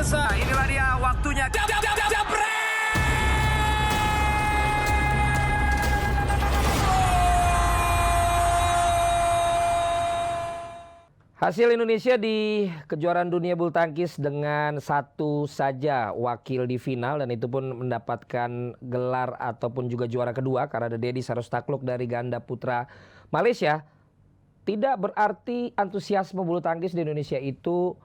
pemirsa, inilah dia waktunya. Hasil Indonesia di kejuaraan dunia bulu tangkis dengan satu saja wakil di final dan itu pun mendapatkan gelar ataupun juga juara kedua karena ada Dedi Saros Takluk dari ganda putra Malaysia. Tidak berarti antusiasme bulu tangkis di Indonesia itu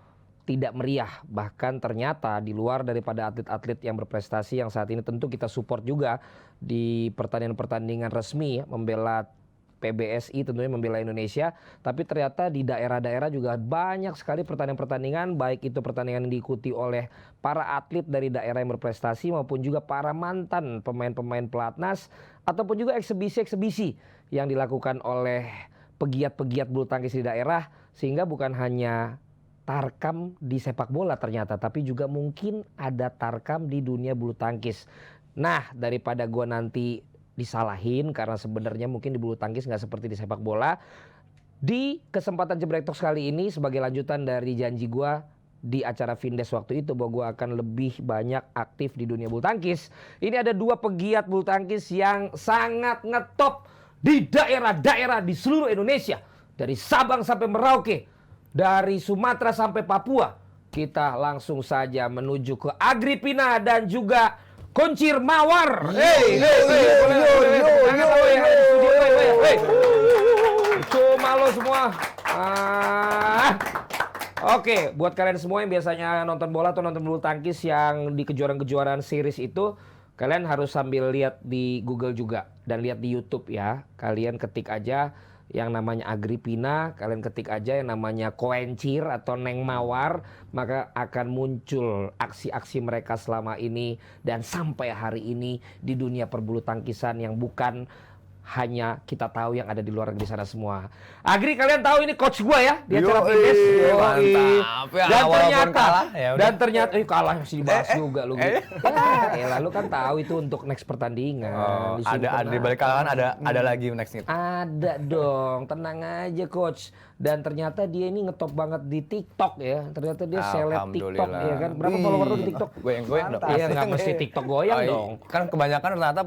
tidak meriah. Bahkan ternyata di luar daripada atlet-atlet yang berprestasi yang saat ini tentu kita support juga di pertandingan-pertandingan resmi membela PBSI tentunya membela Indonesia, tapi ternyata di daerah-daerah juga banyak sekali pertandingan-pertandingan, baik itu pertandingan yang diikuti oleh para atlet dari daerah yang berprestasi maupun juga para mantan pemain-pemain pelatnas ataupun juga eksebisi-eksebisi yang dilakukan oleh pegiat-pegiat bulu tangkis di daerah, sehingga bukan hanya tarkam di sepak bola ternyata, tapi juga mungkin ada tarkam di dunia bulu tangkis. Nah, daripada gua nanti disalahin karena sebenarnya mungkin di bulu tangkis nggak seperti di sepak bola. Di kesempatan Jebrek Talks kali ini sebagai lanjutan dari janji gua di acara Vindes waktu itu bahwa gua akan lebih banyak aktif di dunia bulu tangkis. Ini ada dua pegiat bulu tangkis yang sangat ngetop di daerah-daerah di seluruh Indonesia. Dari Sabang sampai Merauke, dari Sumatera sampai Papua. Kita langsung saja menuju ke Agripina dan juga Kuncir Mawar. Cuma lo semua. Oke, buat kalian semua yang biasanya nonton bola atau nonton bulu tangkis yang di kejuaraan-kejuaraan series itu, kalian harus sambil lihat di Google juga dan lihat di YouTube ya. Kalian ketik aja yang namanya Agripina, kalian ketik aja yang namanya Kuncir atau Neng Mawar, maka akan muncul aksi-aksi mereka selama ini dan sampai hari ini di dunia perbulu tangkisan yang bukan hanya kita tahu yang ada di luar negeri sana semua. Agri, kalian tahu ini coach gua ya di acara Vindes. Mantap. Dan ternyata kalah masih dibahas juga lu. Ya lalu kan tahu itu untuk next pertandingan. Ada di balik kalangan ada lagi next nih. Ada dong, tenang aja coach. Dan ternyata dia ini ngetop banget di TikTok ya. Ternyata dia seleb TikTok ya kan. Berapa follower lu di TikTok? Goyang-goyang dong. Iya, nggak mesti TikTok goyang dong. Kan kebanyakan rata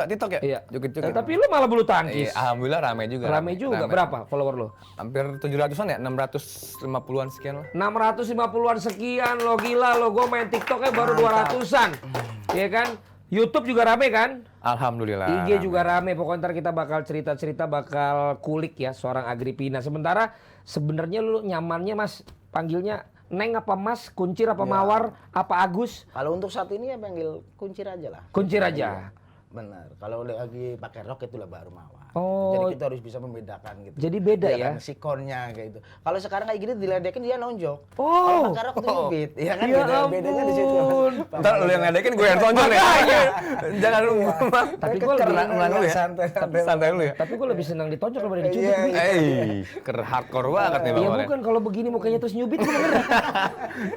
TikTok ya? Iya. Tapi lu malah bulu tangkis. Alhamdulillah rame juga. Rame juga. Berapa follower lu? Hampir 700-an ya, 650-an sekian lah. 650-an sekian lo, gila lo. Gue main TikToknya baru 200-an. Iya kan? YouTube juga rame kan? Alhamdulillah. IG juga rame. Pokoknya ntar kita bakal cerita-cerita, bakal kulik ya seorang Agripina. Sementara sebenarnya lu nyamannya Mas panggilnya Neng apa Mas, Kuncir apa Mawar, apa Agus? Kalau untuk saat ini ya panggil Kuncir aja lah. Kuncir aja. Benar. Kalau lagi pakai rok itulah baru Mawar. Oh. Jadi kita harus bisa membedakan gitu. Jadi beda ya? Kan, sikonnya kayak gitu. Kalau sekarang kayak gini diledekin dia nonjok. Oh. Kalau pakai rok itu nyubit. Ya kan Ya bedanya di situ. Ntar lu yang ngedekin gue yang tonjol ya. Jangan lu. Tapi gue lebih dulu ya. Santai dulu ya. Tapi gue lebih senang ditonjok daripada dicubit. Hardcore banget nih Iya Bang. bukan, kalau begini mukanya terus nyubit gue bener.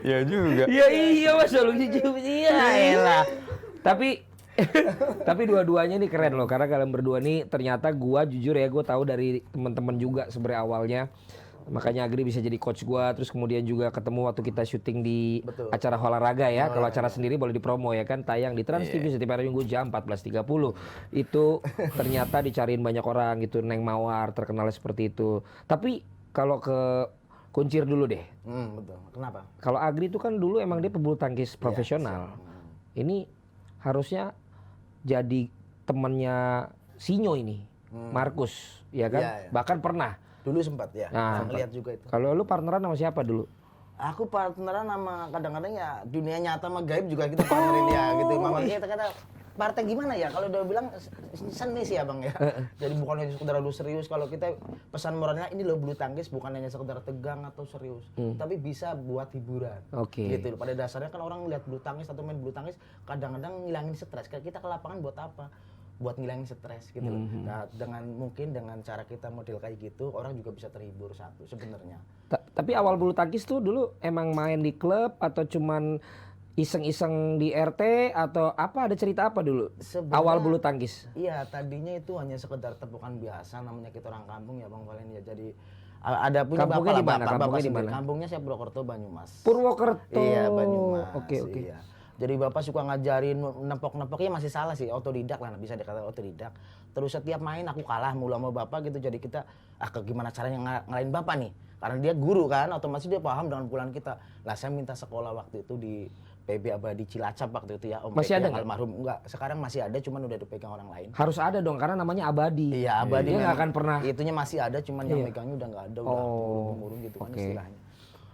Iya juga. Iya masa lu dicubit. Iya elah. Tapi dua-duanya nih keren loh, karena kalian berdua nih ternyata gua jujur ya, gua tahu dari teman-teman juga sebenarnya awalnya. Makanya Agri bisa jadi coach gua, terus kemudian juga ketemu waktu kita syuting di acara olahraga ya. Kalau acara sendiri boleh dipromo ya kan, tayang di Trans TV setiap hari Minggu jam 14.30. Itu ternyata dicariin banyak orang gitu, Neng Mawar terkenalnya seperti itu. Tapi kalau ke Kuncir dulu deh. Betul. Kenapa? Kalau Agri itu kan dulu emang dia pebulu tangkis profesional. Ini harusnya jadi temannya Sinyo ini, Markus, ya kan? Iya. Bahkan pernah. Dulu sempat ya. Nah, lihat juga itu. Kalau lu partneran sama siapa dulu? Aku partneran sama kadang-kadang ya dunia nyata sama gaib juga kita partnerin ya gitu. Mama kita kata partai gimana ya? Kalau udah bilang seni sih ya Bang ya. Jadi bukan hanya sekedar lu serius. Kalau kita pesan moralnya ini lo bulu tangkis bukan hanya sekedar tegang atau serius, tapi bisa buat hiburan. Oke. Gitu. Pada dasarnya kan orang lihat bulu tangkis atau main bulu tangkis kadang-kadang ngilangin stres. Kayak kita ke lapangan buat apa? Buat ngilangin stres gitu loh. Nah, dengan cara kita model kayak gitu, orang juga bisa terhibur satu sebenarnya. Tapi awal bulu tangkis tuh dulu emang main di klub atau cuman iseng-iseng di RT atau apa, ada cerita apa dulu? Awal bulu tangkis? Iya, tadinya itu hanya sekedar tepukan biasa, namanya kita orang kampung ya Bang Valen ya. Jadi Ada punya Kampungnya bapak di mana? lah, bapak Kampungnya di sendiri. mana? Kampungnya saya Purwokerto, Banyumas. Purwokerto. Iya, Banyumas. Oke. Iya. Jadi bapak suka ngajarin nempok-nempoknya masih salah sih, otodidak lah, bisa dikatakan otodidak. Terus setiap main aku kalah mulu sama bapak gitu, jadi kita gimana caranya ngalahin bapak nih? Karena dia guru kan, otomatis dia paham dengan pukulan kita. Lah saya minta sekolah waktu itu di PB Abadi Cilacap waktu itu ya, Om Masih Peki ada yang nggak? almarhum. Enggak, sekarang masih ada, cuman udah dipegang orang lain. Harus ada dong karena namanya abadi. Iya, Abadi Dia nggak memang akan pernah. itunya masih ada, cuman yang Iya. megangnya udah nggak ada, udah Oh, murung gitu kan oke. istilahnya.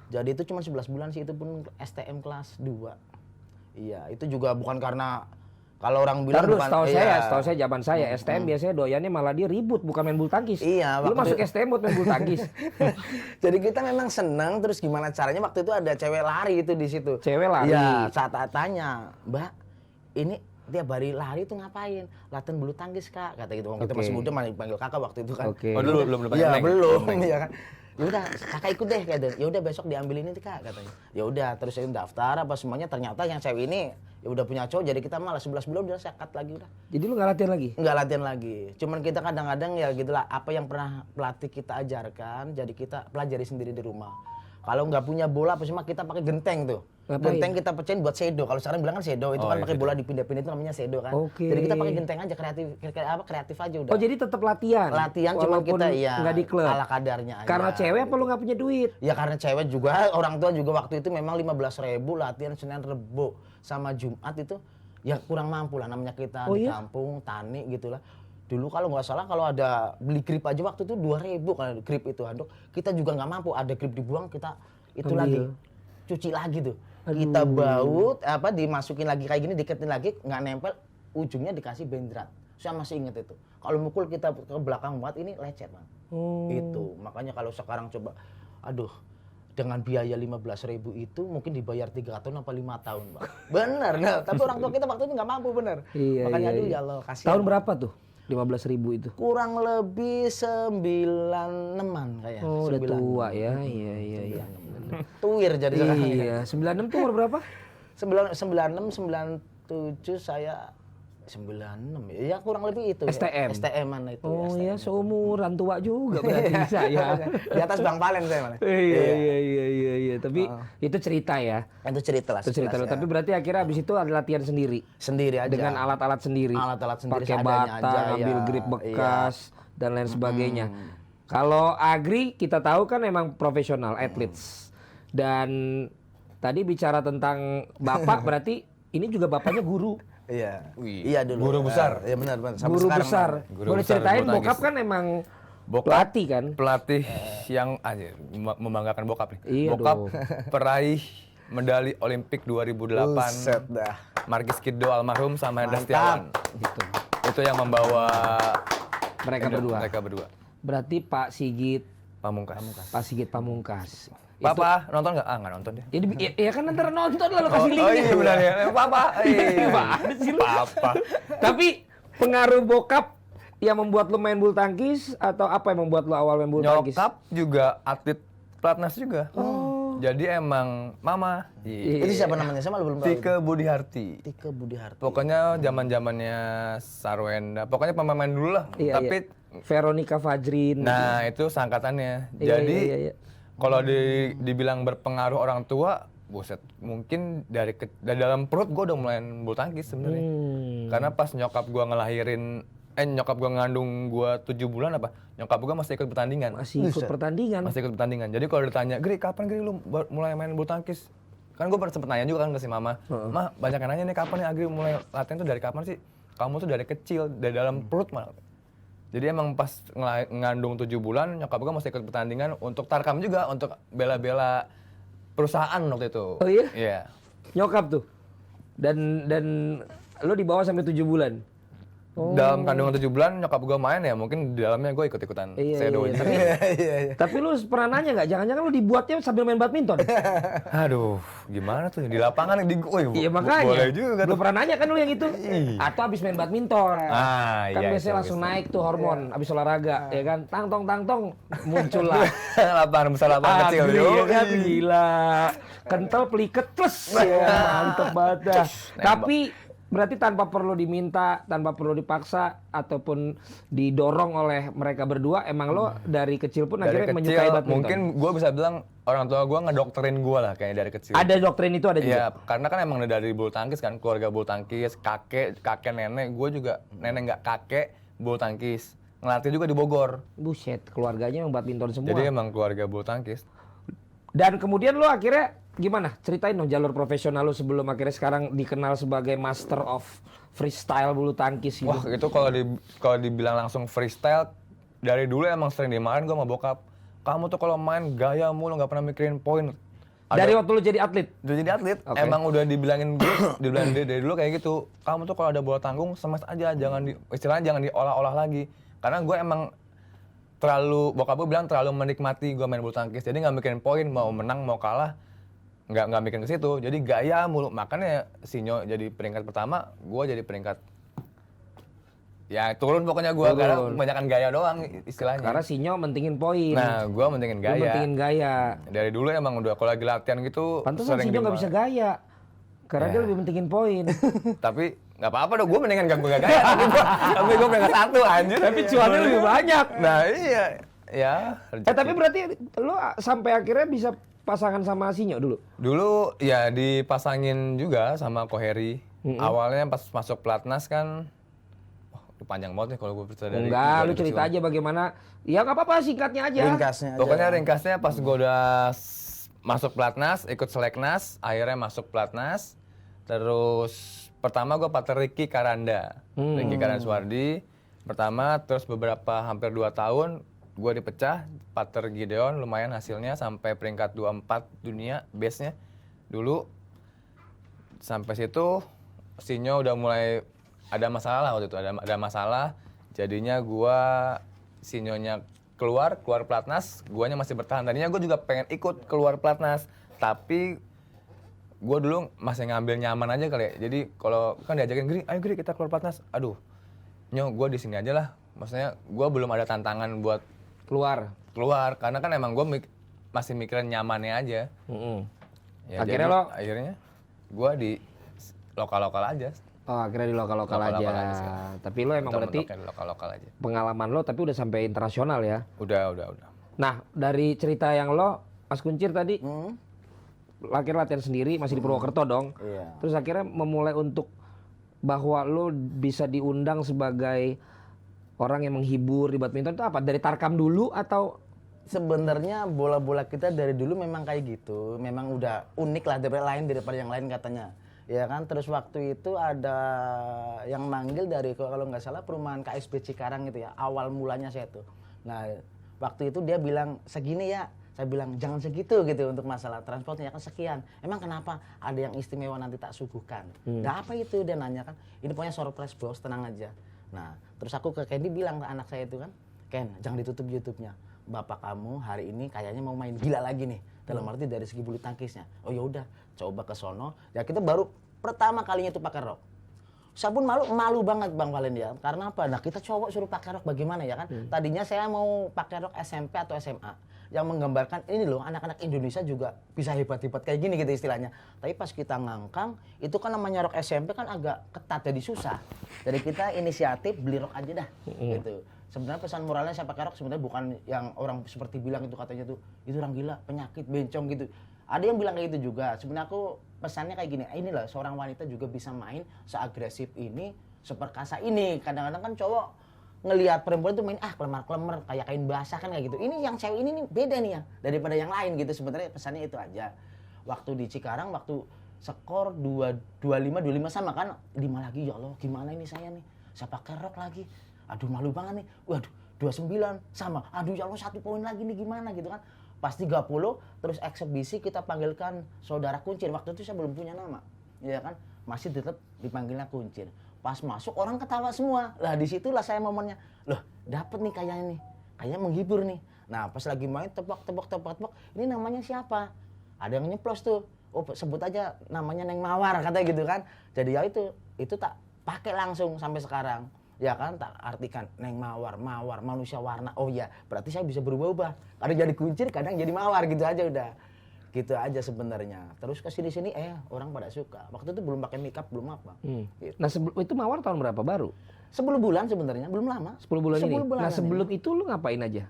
Jadi itu cuma 11 bulan sih, itu pun STM kelas 2. Iya, itu juga bukan karena kalau orang bilang Terus bukan setahu saya zaman saya STM biasanya doyannya malah dia ribut bukan main bulu tangkis. Iya, Lu waktu- masuk STM buat main bulu tangkis. Jadi kita memang senang, terus gimana caranya waktu itu ada cewek lari itu di situ. Cewek lari. Iya, saat tanya, "Mbak, ini tiap hari lari itu ngapain? Latihan bulu tangkis, Kak." Kata gitu. Kita Oke. masih muda panggil kakak waktu itu kan. Oke. Oh, dulu belum Iya, Neng. belum. Iya kan. Ya udah, kakak ikut deh katanya. Ya udah besok diambil ini Kak katanya. Ya udah, terus saya daftar apa semuanya, ternyata yang cewek ini ya udah punya cowok, jadi kita malah 11 bulan udah saya cut lagi udah. Jadi lu nggak latihan lagi? Nggak latihan lagi. Cuman kita kadang-kadang ya gitulah, apa yang pernah pelatih kita ajarkan, jadi kita pelajari sendiri di rumah. Kalau nggak punya bola, apa cuma kita pakai genteng tuh. Ngapain? Genteng kita pecahin buat sedo. Kalau sekarang bilang kan sedo, itu Oh, kan iya, pakai sedo. bola dipindah-pindah itu namanya sedo kan. Oke. Jadi kita pakai genteng aja, kreatif aja udah. Oh jadi tetap latihan? Latihan cuman Walaupun kita ya nggak di klub? ala kadarnya aja. Karena cewek apa lu nggak punya duit? Ya karena cewek juga, orang tua juga waktu itu memang 15.000 latihan Senin Rebo sama Jumat itu ya kurang mampu lah, namanya kita Oh di iya? kampung, tani gitulah. Dulu kalau nggak salah kalau ada beli grip aja waktu itu 2.000 kalau grip itu handuk. Kita juga nggak mampu, ada grip dibuang kita itu Ambil. lagi cuci lagi tuh. Kita baut dimasukin lagi kayak gini, diketin lagi nggak nempel, ujungnya dikasih bendrat. Saya masih inget itu. Kalau mukul kita ke belakang banget ini lecet, Bang. Oh. Itu. Makanya kalau sekarang coba aduh, dengan biaya 15.000 itu mungkin dibayar 3 tahun apa 5 tahun, Bang. Bener. Nah, tapi orang tua kita waktu itu nggak mampu, bener. Iya, Makanya iya, aduh iya. ya Allah, kasihan. Tahun berapa tuh? 15.000 itu? Kurang lebih 96-an kayak. Oh udah 96. tua ya, iya. Tuwir jadi sekarang. Iya, 96 tuh umur berapa? 96, 97 saya 96 ya kurang lebih itu. STM? STM-an itu. Oh STM. iya, seumuran tua juga berarti saya. Di atas Bang Palen saya malah. Iya. Tapi itu cerita ya. Itu cerita lah. Itu cerita lo. sekilas ya. Tapi berarti akhirnya abis itu ada latihan sendiri Sendiri aja. dengan alat-alat sendiri. Alat-alat sendiri Pakai seadanya bata, aja, ngambil ya. grip bekas dan lain sebagainya. Kalau Agri kita tahu kan emang profesional athletes. Dan tadi bicara tentang bapak berarti ini juga bapaknya guru. Iya. Wih, Iya dulu. guru besar. Iya benar. Sampai Guru sekarang, besar. Bang. Guru Boleh besar ceritain bulu tangkis. bokap kan emang Bokap. pelatih kan? Pelatih yang membanggakan bokap nih. Iya Bokap dong. peraih medali Olimpik 2008. Buset dah. Markis Kido almarhum sama Hendra Mantap. Setiawan. Gitu. Itu yang membawa Mereka berdua. Mereka berdua. Berarti Pak Sigit, Pamungkas. Pak Sigit Pamungkas. Papa nonton nggak? Ah nggak nonton dia. Ya kan ntar nonton lalu kasih linknya. Oh iya benar ya. Papa. Gimana sih lu? Papa. Tapi pengaruh bokap yang membuat lu main bulu tangkis atau apa yang membuat lu awal main bulu tangkis? Nyokap juga atlet pelatnas juga. Jadi emang mama. Iya. Itu siapa namanya? Saya malah belum tahu. Tike Budi Harti. Tike Budi Harti. Pokoknya zaman-zamannya Sarwenda. Pokoknya pemain dulu lah. Iya, Tapi Veronica Fajrin. nah itu sangkatannya. Iya, Jadi iya. kalau dibilang berpengaruh orang tua, buset, mungkin dari dalam perut gue udah mulai bulu tangkis sebenarnya. Karena pas nyokap gue nyokap gue ngandung gue 7 bulan apa, nyokap gue masih ikut pertandingan. Masih ikut pertandingan. Masih ikut pertandingan. Jadi kalau ditanya, Gri kapan Gri lu mulai main bulu tangkis? Kan gue sempet nanya juga kan ke si mama. Ma, banyak yang nanya nih kapan nih Agri mulai latihan tuh dari kapan sih? Kamu tuh dari kecil, dari dalam perut malah. Jadi emang pas ngandung 7 bulan, nyokap gue masih ikut pertandingan untuk tarkam juga, untuk bela-bela perusahaan waktu itu. Oh iya? Iya. Nyokap tuh. Dan lu dibawa sampai 7 bulan. Dalam kandungan 7 bulan nyokap gue main ya, mungkin di dalamnya gue ikut-ikutan shadow. Tapi lu pernah nanya nggak? Jangan-jangan lu dibuatnya sambil main badminton? Aduh, gimana tuh di lapangan Iya makanya. Boleh juga Lu tuh. pernah nanya kan lu yang itu? Atau abis main badminton? Ah, Kan iya, biasanya itu langsung bisa. naik tuh hormon abis olahraga, ya kan? Tang tong muncul lah. Lapangan besar, lapangan kecil. Agri, Yo. ya kan? Gila. Kental peliket plus. Ya, mantep banget dah. Tapi berarti tanpa perlu diminta, tanpa perlu dipaksa ataupun didorong oleh mereka berdua, emang lo dari kecil pun Dari akhirnya kecil menyukai badminton. mungkin gue bisa bilang orang tua gue ngedokterin gue lah kayaknya dari kecil. Ada doktrin itu ada juga. Iya, karena kan emang dari bulu tangkis kan, keluarga bulu tangkis, kakek nenek, gue juga nenek nggak kakek bulu tangkis, ngelatih juga di Bogor. Buset, keluarganya emang badminton semua. Jadi emang keluarga bulu tangkis. Dan kemudian lo akhirnya gimana? Ceritain dong jalur profesional lo sebelum akhirnya sekarang dikenal sebagai master of freestyle bulu tangkis gitu. Wah itu kalau dibilang langsung freestyle, dari dulu emang sering dimarahin gue sama bokap. Kamu tuh kalau main gaya mulu, nggak pernah mikirin poin. Dari waktu lo jadi atlet? Udah jadi atlet, Oke. emang udah dibilangin dari dulu kayak gitu. Kamu tuh kalau ada bola tanggung smash aja, istilahnya jangan diolah-olah lagi. Karena gue emang bokap gue bilang terlalu menikmati gue main bulu tangkis. Jadi nggak mikirin poin, mau menang mau kalah, nggak mikirin ke situ. Jadi gaya mulu. Makanya Sinyo jadi peringkat pertama, gue jadi peringkat ya turun pokoknya gue karena kebanyakan gaya doang istilahnya. Karena Sinyo mentingin poin. Nah, gue mentingin Lu gaya. mentingin gaya. Dari dulu emang udah kalau lagi latihan gitu Pantesan Sinyo nggak bisa gaya. Karena dia lebih mentingin poin. Tapi nggak apa-apa dong, gue mendingan gak gaya. Tapi gue peringkat 1 anjir. Tapi cuannya lebih banyak. Nah iya, ya. Tapi berarti lo sampai akhirnya bisa pasangan sama Sinyo dulu? Dulu ya dipasangin juga sama Koheri. Awalnya pas masuk pelatnas kan, wah panjang banget nih kalau gue cerita dari. Enggak, lu cerita aja bagaimana. Ya nggak apa-apa, singkatnya aja. Ringkasnya aja. Pokoknya ringkasnya pas gue udah masuk pelatnas, ikut seleknas, akhirnya masuk pelatnas. Terus pertama gue partner Ricky Karanda, Ricky Karanda Suwardi. Pertama, terus beberapa hampir 2 tahun gue dipecah, partner Gideon lumayan hasilnya sampai peringkat 24 dunia base-nya dulu. Sampai situ Sinyo udah mulai ada masalah waktu itu, ada masalah. Jadinya gue Sinyonya keluar pelatnas, guanya masih bertahan. Tadinya gue juga pengen ikut keluar pelatnas, tapi gue dulu masih ngambil nyaman aja kali ya. Jadi kalau kan diajakin Gri, ayo Gri kita keluar pelatnas. Aduh, Nyo gue di sini aja lah. Maksudnya gue belum ada tantangan buat Keluar. karena kan emang gue masih mikirin nyamannya aja. Ya, Akhirnya akhirnya gue di lokal aja. Oh, akhirnya di lokal-lokal aja. Lokal-lokal aja sih. Tapi lo emang berarti Mentok-mentoknya di lokal aja. pengalaman lo tapi udah sampai internasional ya. Udah. Nah, dari cerita yang lo, Mas Kuncir tadi, akhirnya latihan sendiri, masih di Purwokerto dong. Iya. Terus akhirnya memulai untuk bahwa lo bisa diundang sebagai orang yang menghibur di badminton itu apa? Dari Tarkam dulu atau? Sebenarnya bola-bola kita dari dulu memang kayak gitu, memang udah unik lah daripada yang lain katanya, ya kan. Terus waktu itu ada yang manggil dari kalau nggak salah perumahan KSB Cikarang gitu ya, awal mulanya saya tuh. Nah waktu itu dia bilang segini ya, saya bilang jangan segitu gitu untuk masalah transportnya kan sekian. Emang kenapa? Ada yang istimewa nanti tak suguhkan. Nah apa itu dia nanya kan? Ini pokoknya surprise bos, tenang aja. Nah terus aku ke Candy bilang ke anak saya itu kan, Ken jangan ditutup YouTube-nya. Bapak kamu hari ini kayaknya mau main gila lagi nih, dalam arti dari segi bulu tangkisnya. Oh ya udah, coba ke sono. Ya kita baru pertama kalinya itu pakai rok. Saya pun malu banget Bang Valen ya. Karena apa? Nah kita cowok suruh pakai rok bagaimana ya kan? Tadinya saya mau pakai rok SMP atau SMA yang menggambarkan ini loh anak-anak Indonesia juga bisa hebat-hebat kayak gini gitu istilahnya. Tapi pas kita ngangkang itu kan namanya rok SMP kan agak ketat jadi susah. Jadi kita inisiatif beli rok aja dah gitu. Sebenarnya pesan moralnya saya pakai rok sebenarnya bukan yang orang seperti bilang itu katanya tuh itu orang gila, penyakit, bencong gitu. Ada yang bilang kayak gitu juga. Sebenarnya aku pesannya kayak gini, ini loh seorang wanita juga bisa main seagresif ini, seperkasa ini. Kadang-kadang kan cowok ngelihat perempuan tuh main kelemar-kelemar kayak kain basah kan kayak gitu. Ini yang cewek ini nih beda nih ya daripada yang lain gitu. Sebenarnya pesannya itu aja. Waktu di Cikarang waktu skor 25 sama kan 5 lagi ya Allah gimana ini saya nih. Saya pakai rok lagi. Aduh malu banget nih. Waduh 29 sama. Aduh ya Allah 1 poin lagi nih gimana gitu kan. Pas 30 terus eksebisi kita panggilkan saudara Kuncir. Waktu itu saya belum punya nama. Ya kan? Masih tetap dipanggilnya Kuncir. Pas masuk orang ketawa semua. Lah disitulah saya momennya. Loh dapet nih kayaknya nih. Kayaknya menghibur nih. Nah pas lagi main tebak. Ini namanya siapa? Ada yang nyeplos tuh. Oh sebut aja namanya Neng Mawar katanya gitu kan. Jadi ya itu tak pakai langsung sampai sekarang. Ya kan tak artikan Neng Mawar manusia warna. Oh iya berarti saya bisa berubah-ubah. Kadang jadi Kuncir kadang jadi Mawar gitu aja udah. Gitu aja sebenarnya. Terus ke sini-sini orang pada suka. Waktu itu belum pakai makeup, belum apa. Gitu. Nah itu Mawar tahun berapa baru? 10 bulan sebenarnya, belum lama. 10 bulan ini. Nah bulanan sebelum ini. itu lu ngapain aja?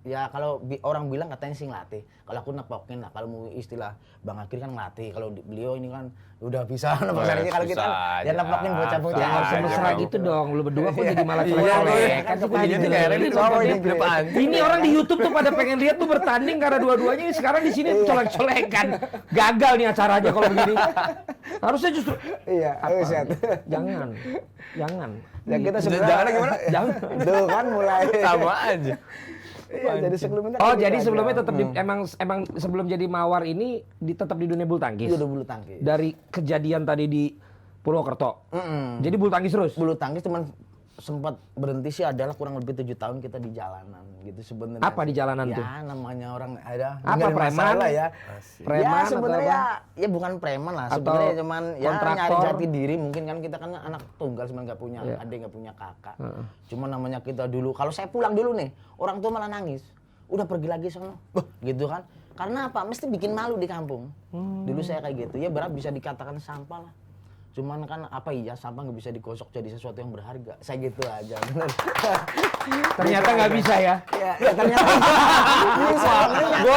Ya kalau orang bilang katanya sih ngelatih. Kalau aku nepokin lah, kalau mau istilah Bang Agri kan ngelatih. Kalau beliau ini kan udah bisa nepokin ini. Kalau kita ya nepokin bocah-bocah. Jangan semesra gitu dong. Lu berdua kok jadi malah Iya, colek-colek. kan suka ini gitu. kayak ini cowok ini depan. Ini orang di YouTube tuh pada pengen lihat tuh bertanding karena dua-duanya ini sekarang di sini colek-colekan. Gagal nih acaranya kalau begini. Harusnya justru Iya, set. jangan. Ya kita Jangan sebenarnya gimana? Jangan. Tuh kan mulai. Sama aja. Iya, jadi sebelumnya Oh, kan jadi gitu sebelumnya aja. tetap emang sebelum jadi Mawar ini tetap di dunia bulu tangkis. Iya, udah bulu tangkis. Dari kejadian tadi di Purwokerto. Jadi bulu tangkis terus. Bulu tangkis cuman sempat berhenti sih adalah kurang lebih 7 tahun kita di jalanan gitu sebenarnya. Apa di jalanan ya, tuh? Ya namanya orang ada Apa, nggak ada preman? masalah ya. Preman Ya atau sebenarnya apa? ya bukan preman lah Atau sebenarnya cuman ya kontraktor? nyari jati diri mungkin kan kita kan anak tunggal cuman nggak punya Iya. adik nggak punya kakak. Cuman namanya kita dulu kalau saya pulang dulu nih orang tua malah nangis. Udah pergi lagi sono. Gitu kan. Karena apa? Mesti bikin malu di kampung. Dulu saya kayak gitu. Ya berapa bisa dikatakan sampah lah. Cuman kan apa iya sampah nggak bisa digosok jadi sesuatu yang berharga. Saya gitu aja, bener. Ternyata nggak bisa ya. Ya ternyata bisa. Gua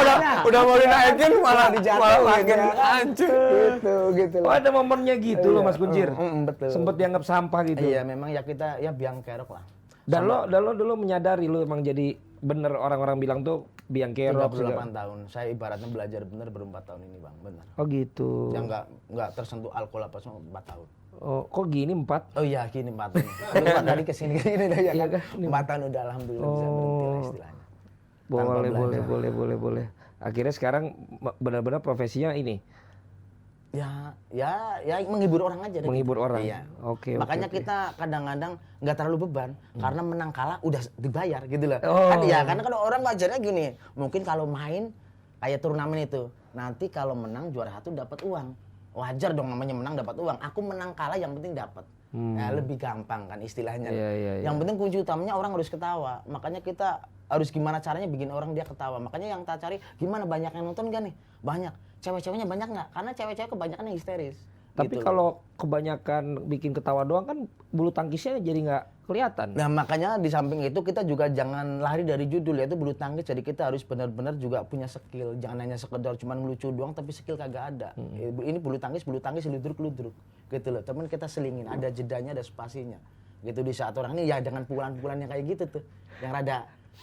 udah mau dinaikin malah Dijatuhin, makin ya kan? hancur. Gitu Oh, lah. ada momennya gitu loh Mas Kuncir. Betul. Sempet dianggap sampah gitu. Iya memang ya kita ya biang kerok lah. Dan lo dulu menyadari lo emang jadi bener orang-orang bilang tuh biang kerok 38 tahun. Saya ibaratnya belajar bener baru 4 tahun ini bang, bener. Oh gitu. Yang nggak tersentuh alkohol apa semua 4 tahun. Oh, kok gini 4? Oh iya gini 4 tahun. Lupa tadi kesini ya Iya kan. kan? 4 tahun udah alhamdulillah bisa berhenti lah istilahnya. Boleh. Akhirnya sekarang benar-benar profesinya ini. Ya menghibur orang aja. deh Menghibur gitu. orang. Iya. Oke. Makanya kita kadang-kadang nggak terlalu beban karena menang kalah udah dibayar gitu loh. Oh. Kan ya karena kalau orang wajarnya gini, mungkin kalau main kayak turnamen itu, nanti kalau menang juara 1 dapat uang. Wajar dong namanya menang dapat uang. Aku menang kalah yang penting dapat. Nah, lebih gampang kan istilahnya. Iya. Yang penting kunci utamanya orang harus ketawa. Makanya kita harus gimana caranya bikin orang dia ketawa. Makanya yang tak cari gimana banyak yang nonton gak nih? Banyak. Cewek-ceweknya banyak nggak? Karena cewek-cewek kebanyakan yang histeris. Tapi gitu. kalau kebanyakan bikin ketawa doang kan bulu tangkisnya jadi nggak kelihatan. Nah makanya di samping itu kita juga jangan lari dari judul yaitu bulu tangkis. Jadi kita harus benar-benar juga punya skill. Jangan hanya sekedar cuma ngelucu doang tapi skill kagak ada. Ini bulu tangkis ludruk-ludruk gitu loh. Teman kita selingin, ada jedanya, ada spasinya. Gitu di saat orang ini ya dengan pukulan-pukulan yang kayak gitu tuh. Yang rada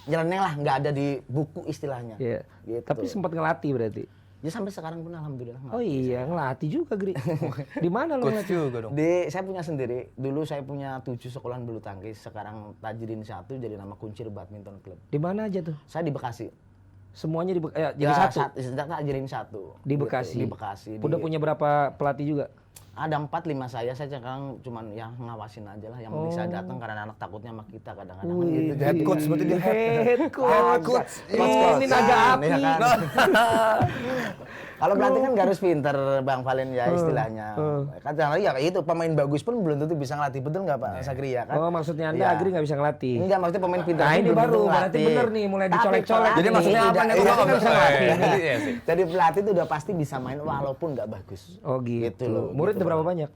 nyeleneh lah, nggak ada di buku istilahnya. Iya. Gitu. Tapi sempat ngelatih berarti. Ya sampai sekarang pun alhamdulillah. Oh iya, ngelatih juga, Gri. Di mana lo Coach ngelatih? juga dong. Saya punya sendiri. Dulu saya punya 7 sekolahan bulu tangkis. Sekarang tajirin 1 jadi nama Kuncir Badminton Club. Di mana aja tuh? Saya di Bekasi. Semuanya jadi satu. Tajirin 1. Di Bekasi. Di Bekasi. Udah punya berapa pelatih juga? Ada 4-5 saya sekarang cuman ya ngawasin aja lah. Yang penting saya datang karena anak takutnya sama kita kadang-kadang. Gitu. Head coach berarti dia Head coach. Coach. Ini naga api. Iya kan? Kalau pelatih kan nggak harus pinter Bang Valen ya istilahnya. Kadang ya kayak itu pemain bagus pun belum tentu bisa ngelatih, betul nggak Pak Sagri ya kan? Oh, maksudnya Anda Iya. Agri nggak bisa ngelatih. Enggak, maksudnya pemain pintar Nah, pun ini belum baru, tentu berarti ngelatih. bener nih, mulai Tapi dicolek-colek. Jadi maksudnya apa nih? Iya, Gua nggak kan bisa ngelatih. Iya sih. Jadi pelatih itu udah pasti bisa main walaupun nggak bagus. Oh gitu. loh. Murid gitu, udah berapa Bang. banyak?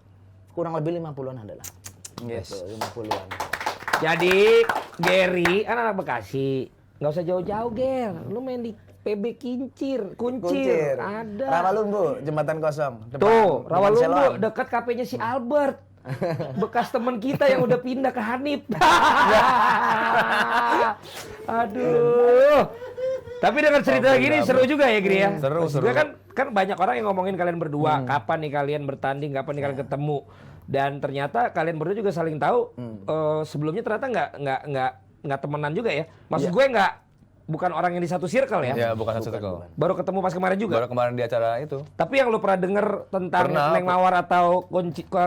Kurang lebih 50-an adalah. Gitu, 50-an. Jadi Gary kan anak Bekasi. Nggak usah jauh-jauh, Ger. Lu main di PB Kuncir. Ada. Rawalumbu, jembatan kosong. Tuh, depan Rawalumbu Selon. dekat kafenya si Albert. Bekas teman kita yang udah pindah ke Hanif. Aduh. Tapi dengan cerita gini seru juga ya, Gri ya. Seru. Gue kan banyak orang yang ngomongin kalian berdua, kapan nih kalian bertanding, kapan nih kalian ketemu. Dan ternyata kalian berdua juga saling tahu. Sebelumnya ternyata nggak temenan juga ya. Maksud gue bukan orang yang di satu circle ya. Ya bukan satu circle. Baru ketemu pas kemarin juga. Baru kemarin di acara itu. Tapi yang lu pernah denger tentang Pernah. Neng Mawar atau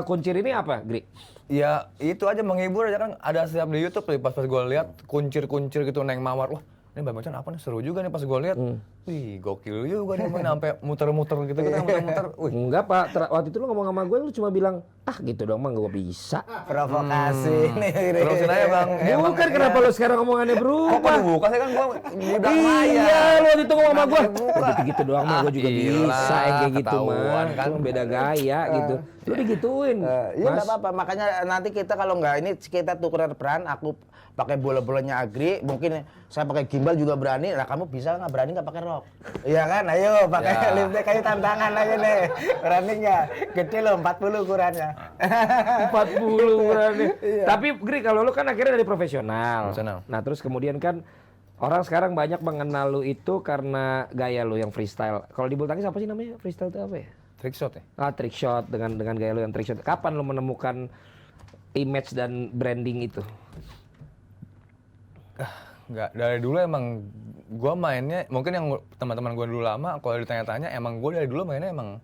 Kuncir ini apa, Gri? Ya itu aja menghibur aja kan ada setiap di YouTube nih pas gue lihat kuncir-kuncir gitu Neng Mawar. Wah, ini badminton apa nih, seru juga nih pas gue lihat. Wih, gokil juga nih main sampai muter-muter gitu, kita muter-muter. Wih, Enggak Pak, waktu itu lu ngomong sama gue lu cuma bilang, ah gitu dong mah gue bisa. Provokasi nih. terusin aja Bang. Bukan kenapa lu sekarang ngomongannya Kok berubah? dibuka sih kan gue di belakang Iya, layar. lu waktu itu ngomong sama gue. Buka. Gitu doang mah gue juga Gila, bisa yang kayak gitu mah. ketahuan kan. Cuma beda gaya gitu. Lu digituin. Iya nggak apa-apa, makanya nanti kita kalau nggak ini kita tukeran peran, aku pakai bola-bolanya Agri, mungkin saya pakai gimbal juga berani, nah kamu bisa nggak, berani nggak pakai rok? Iya kan, ayo pakai Ya. lipstick kayak tantangan aja nih, berani nggak? Gede loh, 40 ukurannya. 40 berani. Tapi Gri, kalau lu kan akhirnya dari profesional. Profesional. Nah, terus kemudian kan orang sekarang banyak mengenal lu itu karena gaya lu yang freestyle. Kalau di bulu tangkis apa sih namanya? Freestyle itu apa ya? Trick shot ya? Ah, trick shot dengan gaya lu yang trick shot. Kapan lu menemukan image dan branding itu? Enggak, dari dulu emang gue mainnya, mungkin yang teman-teman gue dulu lama, kalau ditanya-tanya emang gue dari dulu mainnya emang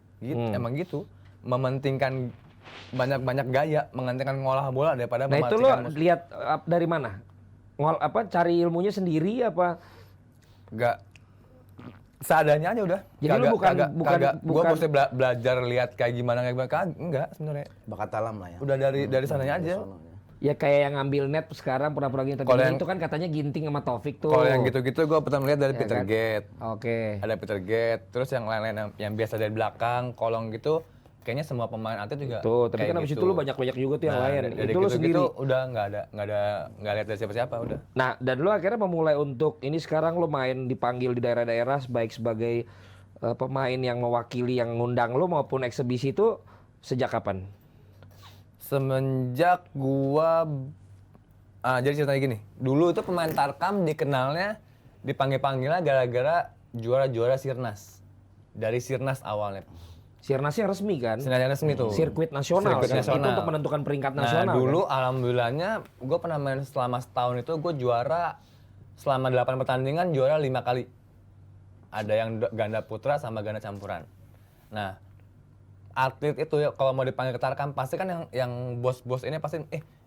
gitu, mementingkan banyak-banyak gaya, mengentingkan ngolah bola daripada Nah, itu lu mematikan musuh. lihat dari mana? Cari ilmunya sendiri apa? Enggak, seadanya aja udah. Jadi lu bukan- gue mesti belajar lihat kayak gimana, enggak sebenarnya. Bakat alam lah ya. Udah dari sananya aja. Ya kayak yang ngambil net sekarang pura-pura ginting. Kalau yang- Itu kan katanya Ginting sama Taufik tuh. Kalau yang gitu-gitu gue pertama lihat dari Ya Peter kan? Gate. Oke. Ada Peter Gate, terus yang lain-lain yang biasa dari belakang, kolong gitu, kayaknya semua pemain atlet juga. Tuh, tapi kayak kan abis gitu. itu lu banyak juga tuh yang lain. Dari Itu lu sendiri. gitu udah nggak lihat dari siapa-siapa udah. Nah, dan lu akhirnya memulai untuk ini sekarang lu main dipanggil di daerah-daerah baik sebagai pemain yang mewakili yang ngundang lu maupun eksebisi itu sejak kapan? Semenjak gua jadi ceritanya gini, dulu itu pemain Tarkam dikenalnya dipanggil-panggilnya gara-gara juara-juara Sirnas. Dari Sirnas awalnya. Sirnasnya resmi kan? Sirnas resmi tuh. Sirkuit nasional. Sirkuit kan? nasional. Itu untuk menentukan peringkat Nah nasional. dulu kan? alhamdulillahnya gue pernah main selama setahun itu gue juara selama 8 pertandingan juara 5 kali. Ada yang ganda putra sama ganda campuran. Nah atlet itu ya kalau mau dipanggil ke Tarkam pasti kan yang bos-bos ini pasti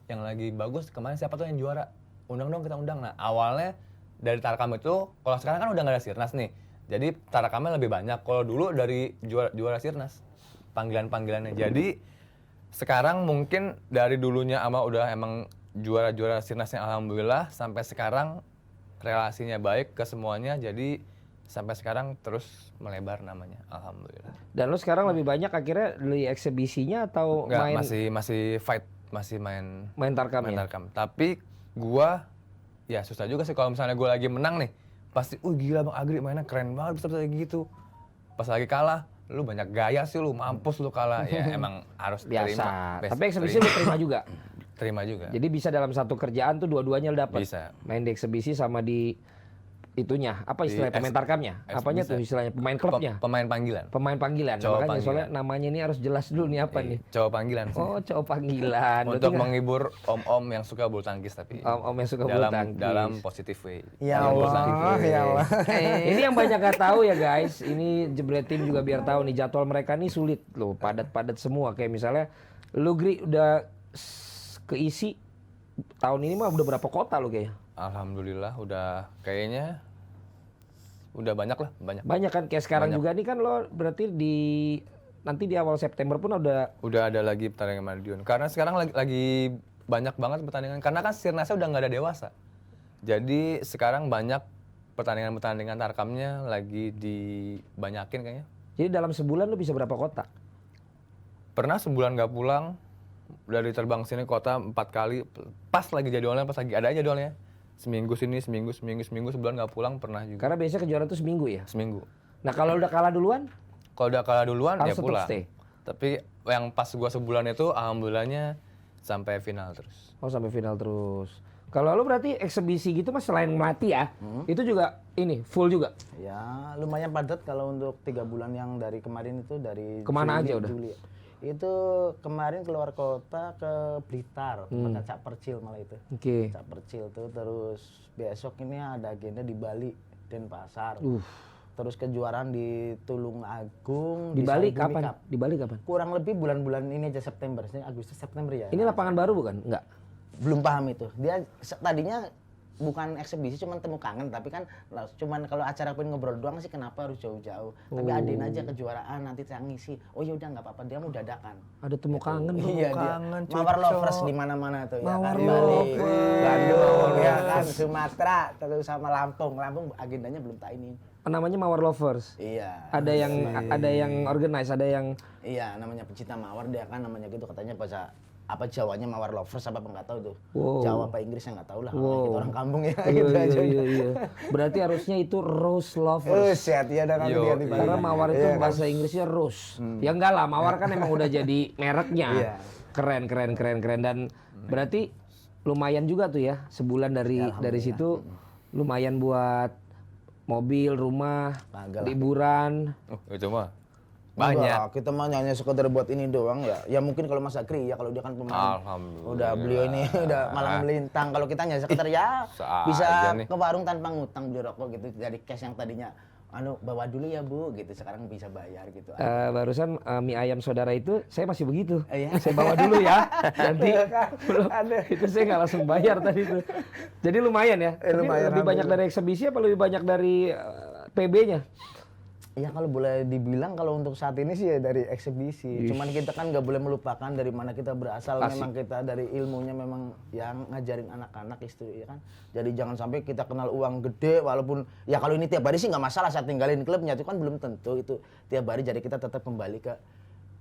yang lagi bagus kemarin siapa tuh yang juara, undang dong kita undang. Nah awalnya dari Tarkam itu, kalau sekarang kan udah nggak ada Sirnas nih, jadi Tarkamnya lebih banyak. Kalau dulu dari juara Sirnas panggilan-panggilannya. Jadi sekarang mungkin dari dulunya udah emang juara Sirnasnya alhamdulillah sampai sekarang relasinya baik ke semuanya, jadi sampai sekarang terus melebar namanya alhamdulillah. Dan lu sekarang lebih banyak akhirnya di eksebisinya atau Enggak, main masih fight, masih main Tarkam ya? Tarkam. Tapi gua ya susah juga sih kalau misalnya gua lagi menang nih, pasti gila Bang Agri mainnya keren banget bisa kayak gitu. Pas lagi kalah, lu banyak gaya sih lu, mampus lu kalah. Ya emang harus Biasa. terima. Tapi eksebisi lu terima juga. Terima juga. Jadi bisa dalam satu kerjaan tuh dua-duanya lu dapat. Bisa. Main di eksebisi sama di itunya. Apa istilahnya? Di Pemain Tarkamnya? Apanya bisa. tuh istilahnya? Pemain klubnya? Pemain panggilan. Pemain panggilan. Nah, Cowok makanya panggilan. soalnya namanya ini harus jelas dulu nih apa nih. Cowok panggilan sih. Oh, cowok panggilan. Untuk Berarti nggak- menghibur om-om yang suka bulu tangkis tapi Om yang suka bulu tangkis. dalam positive way. Ya Dalam bulu Allah, tangkis. ya Allah. Ini yang banyak gak tahu ya guys. Ini Jebret Tim juga biar tahu nih jadwal mereka nih sulit loh, padat-padat semua. Kayak misalnya lu Gri udah keisi tahun ini mah udah berapa kota lu kayaknya? Alhamdulillah udah kayaknya udah banyak lah, banyak. Banyak kan kayak sekarang Banyak. juga nih kan lo berarti nanti di awal September pun udah Udah ada lagi pertandingan Madiun. Karena sekarang lagi banyak banget pertandingan. Karena kan Sirnasnya udah nggak ada dewasa. Jadi sekarang banyak pertandingan-pertandingan Tarkamnya lagi dibanyakin kayaknya. jadi dalam sebulan lu bisa berapa kota? Pernah sebulan nggak pulang, dari terbang sini kota 4 kali. Pas lagi jadwalnya, pas lagi ada aja jadwalnya. Seminggu sini, seminggu, sebulan nggak pulang pernah juga. Karena biasanya kejuaraan tuh seminggu ya. Seminggu. Nah kalau udah kalah duluan, Kalau udah kalah duluan Harus ya tetap pulang. stay. Tapi yang pas gua sebulan itu alhamdulillahnya sampai final terus. oh sampai final terus. Kalau lu berarti eksebisi gitu mas selain melatih ya, itu juga ini full juga. Ya lumayan padat kalau untuk 3 bulan yang dari kemarin itu dari Kemana Juli, aja udah? Juli. Itu kemarin keluar kota ke Blitar, pakai Cak Percil malah itu. Oke. Cak Percil tuh, terus besok ini ada agenda di Bali, Denpasar. Terus kejuaraan di Tulung Agung. Di Bali Saibumi kapan? Cup. Di Bali kapan? Kurang lebih bulan-bulan ini aja September, Agustus September ya. Ini lapangan baru bukan? Enggak. Belum paham itu. Dia tadinya bukan eksebisi cuman temu kangen, tapi kan cuman kalau acara pengen ngobrol doang sih kenapa harus jauh-jauh. Tapi adain aja kejuaraan nanti saya ngisi. Oh ya udah nggak apa-apa, dia mau dadakan. Ada temu kangen bro. Iya dia. kangen, Mawar cocok. lovers di mana-mana tuh ya Mawar kan. Bali, lovers. Bandung ya kan, Sumatera, terus sama Lampung. Lampung agendanya belum tak ini. Namanya Mawar Lovers. Iya. Ada yang organize, ada yang Iya, namanya pecinta mawar dia kan namanya gitu katanya bahasa apa Jawanya mawar lovers apa nggak tahu tuh. Wow. Jawa apa Inggrisnya nggak tahu lah. Wow. Kita orang kampung ya iya, gitu iya, aja. iya. Berarti harusnya itu Rose Oh, Lovers. set ya dan Yo, nanti Karena mawar itu Iya kan? bahasa Inggrisnya rose. Ya enggak lah, mawar kan emang udah jadi mereknya. Iya. Keren dan berarti lumayan juga tuh ya sebulan dari situ lumayan buat mobil, rumah, Kagak lah. liburan. Itu mah banyak. Enggak, kita mah hanya sekedar buat ini doang ya. Ya mungkin kalau Mas Akri ya kalau dia kan pemain. Alhamdulillah. Udah beliau ini udah malang melintang. Kalau kita hanya sekedar ya Seaja bisa nih. ke warung tanpa ngutang beli rokok gitu dari cash yang tadinya bawa dulu ya Bu gitu sekarang bisa bayar gitu. Barusan mie ayam saudara itu saya masih begitu. Iya. Saya bawa dulu ya. Nanti Kan? belum. Itu saya nggak langsung bayar tadi itu. Jadi lumayan ya. Tapi lumayan, lebih banyak dari eksebisi apa lebih banyak dari PB-nya? Ya kalau boleh dibilang kalau untuk saat ini sih ya dari eksebisi. Cuman kita kan nggak boleh melupakan dari mana kita berasal. Asik. Memang kita dari ilmunya memang yang ngajarin anak-anak istri ya kan. Jadi jangan sampai kita kenal uang gede walaupun ya kalau ini tiap hari sih nggak masalah saat tinggalin klubnya itu kan belum tentu itu tiap hari jadi kita tetap kembali ke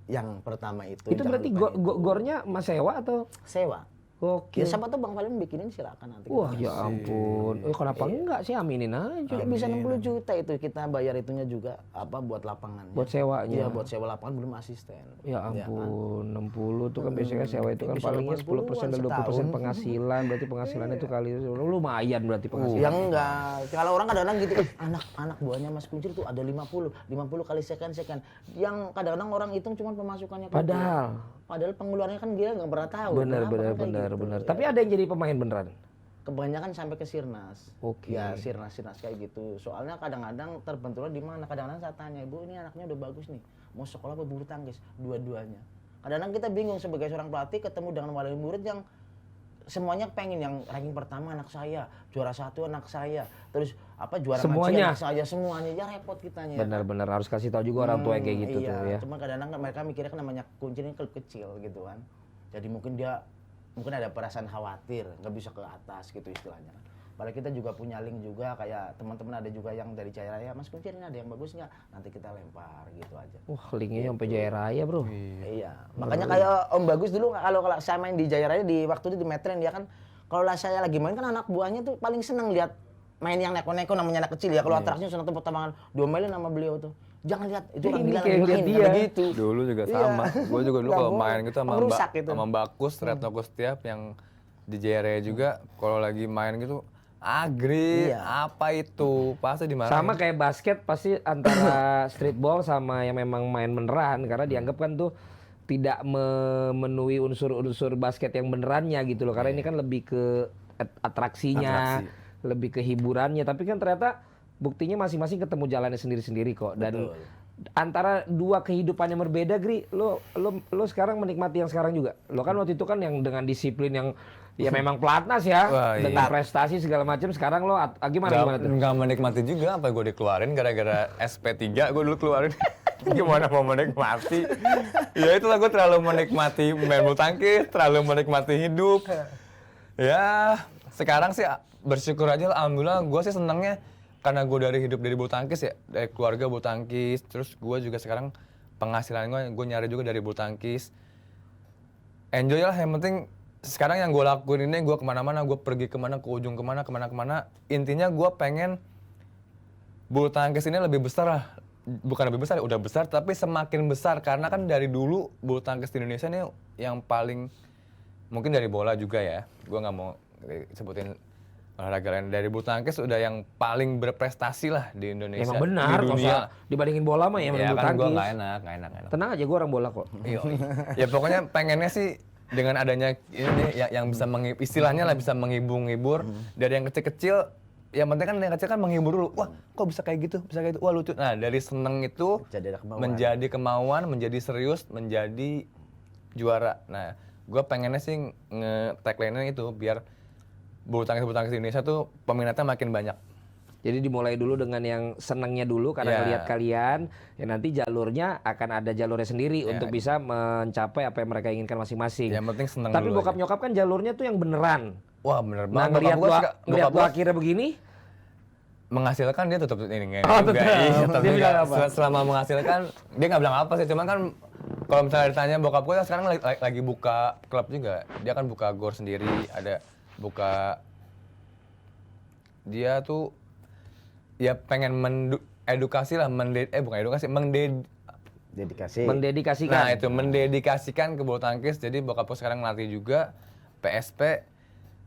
yang pertama itu. Itu Jangan berarti lupa itu. gornya Mas sewa atau? sewa. Oke. Ya siapa tuh Bang Valen bikinin silakan nanti. Wah ya ampun. Kenapa enggak sih aminin aja. Ya, bisa 60 juta itu kita bayar itunya juga apa buat lapangannya. Buat sewanya. Iya buat sewa lapangan belum asisten. Ya Iya kan? ampun, 60 tuh kan biasanya sewa itu kan Bisa palingnya 10% dari 20% setahun. penghasilan, berarti penghasilannya itu kali lumayan berarti penghasilan. Yang enggak, kalau orang kadang-kadang gitu, anak buahnya Mas Kuncir tuh ada 50 kali sekian. Yang kadang-kadang orang hitung cuma pemasukannya. Kuncir. Padahal pengeluarannya kan dia nggak pernah tahu. Kenapa kan kayak gitu. Tapi ada yang jadi pemain beneran. Kebanyakan sampai ke Sirnas. Oke. Ya Sirnas kayak gitu. Soalnya kadang-kadang terbenturnya di mana? Kadang-kadang saya tanya, "Ibu, ini anaknya udah bagus nih. Mau sekolah apa bulu tangkis?" Dua-duanya. Kadang-kadang kita bingung sebagai seorang pelatih ketemu dengan wali murid yang semuanya pengen yang ranking pertama anak saya, juara 1 anak saya, terus apa juara Semuanya? anak saya semuanya ya repot kitanya. Benar-benar harus kasih tahu juga orang tua yang kayak gitu Iya, tuh ya. cuma kadang-kadang mereka mikirnya kan namanya Kunci ini klub kecil gitu kan. Jadi mungkin ada perasaan khawatir nggak bisa ke atas gitu istilahnya. Padahal kita juga punya link juga kayak teman-teman ada juga yang dari Jaya Raya, Mas Kuncir ini ada yang bagus nggak? Nanti kita lempar gitu aja. Wah linknya sampai Jaya Raya bro. Iya, makanya kayak Om Bagus dulu kalau saya main di Jaya Raya di waktu itu di Metren dia kan kalau saya lagi main kan anak buahnya tuh paling seneng lihat main yang neko-neko namanya anak kecil ya. Kalau atraksinya seneng tepuk tangan diomelin sama beliau tuh. Jangan lihat itu orang Ini gila kayak lagi lihat main dia. kayak gitu. Dulu juga Iya. sama. Gue juga dulu Nggak kalau boleh. main gitu sama Merusak gitu. sama Bakus, Retno Kustiap yang di JRE juga kalau lagi main gitu Agri, Iya. apa itu? Pasti dimarahin. Sama kayak basket pasti antara streetball sama yang memang main beneran karena dianggap kan tuh tidak memenuhi unsur-unsur basket yang benerannya gitu loh. Karena ini kan lebih ke atraksinya, lebih ke hiburannya. Tapi kan ternyata buktinya masing-masing ketemu jalannya sendiri-sendiri kok. Dan antara dua kehidupan yang berbeda, Gri, lo sekarang menikmati yang sekarang juga. Lo kan waktu itu kan yang dengan disiplin yang ya memang pelatnas ya, Wah, iya. dengan prestasi segala macam. Sekarang lo gimana tuh? Nggak menikmati juga apa gue dikeluarin gara-gara SP3 gue dulu keluarin. Gimana mau menikmati? Ya itulah gue terlalu menikmati main bulu tangkis, terlalu menikmati hidup. Ya sekarang sih bersyukur aja alhamdulillah gue sih senangnya karena gue dari hidup dari bulu tangkis ya, dari keluarga bulu tangkis, terus gue juga sekarang penghasilan gue nyari juga dari bulu tangkis. Enjoy lah, yang penting sekarang yang gue lakuin ini gue kemana-mana, gue pergi kemana, ke ujung kemana. Intinya gue pengen bulu tangkis ini lebih besar lah. Bukan lebih besar, udah besar, tapi semakin besar. Karena kan dari dulu bulu tangkis di Indonesia ini yang paling, mungkin dari bola juga ya. Gue nggak mau sebutin olahraga lain. Dari bulu tangkis udah yang paling berprestasi lah di Indonesia. Emang benar, di dunia. dibandingin bola mah ya Ya bulu kan gue tangkis. nggak enak. Tenang aja, gue orang bola kok. Ya pokoknya pengennya sih dengan adanya ini yang bisa istilahnya lah bisa menghibur dari yang kecil-kecil, yang penting kan yang kecil kan menghibur dulu. Wah, kok bisa kayak gitu, wah lucu. Nah dari seneng itu Jadi ada kemauan. menjadi kemauan, menjadi serius, menjadi juara. Nah gue pengennya sih nge-tagline-nya itu biar bulu tangkis di Indonesia tuh peminatnya makin banyak. Jadi dimulai dulu dengan yang senangnya dulu karena Iya. ngelihat kalian, ya nanti jalurnya akan ada jalurnya sendiri untuk bisa mencapai apa yang mereka inginkan masing-masing. Yang penting senang Tapi dulu bokap aja. nyokap kan jalurnya tuh yang beneran. Wah bener Nah banget. ngelihat Bokap gua ngelihat bokap lu gua akhirnya begini, menghasilkan dia tetap ini enggak Oh, juga. tetap. Iya, Dia tapi bilang nggak- apa? selama menghasilkan dia nggak bilang apa sih, cuman kan kalau misalnya ditanya bokap gue sekarang lagi buka klub juga. Dia kan buka gor sendiri, ada buka dia tuh ya pengen edukasi lah, bukan edukasi, Dedikasi. mendedikasikan. nah itu mendedikasikan ke bulu tangkis. Jadi bokap gue sekarang ngelatih juga PSP.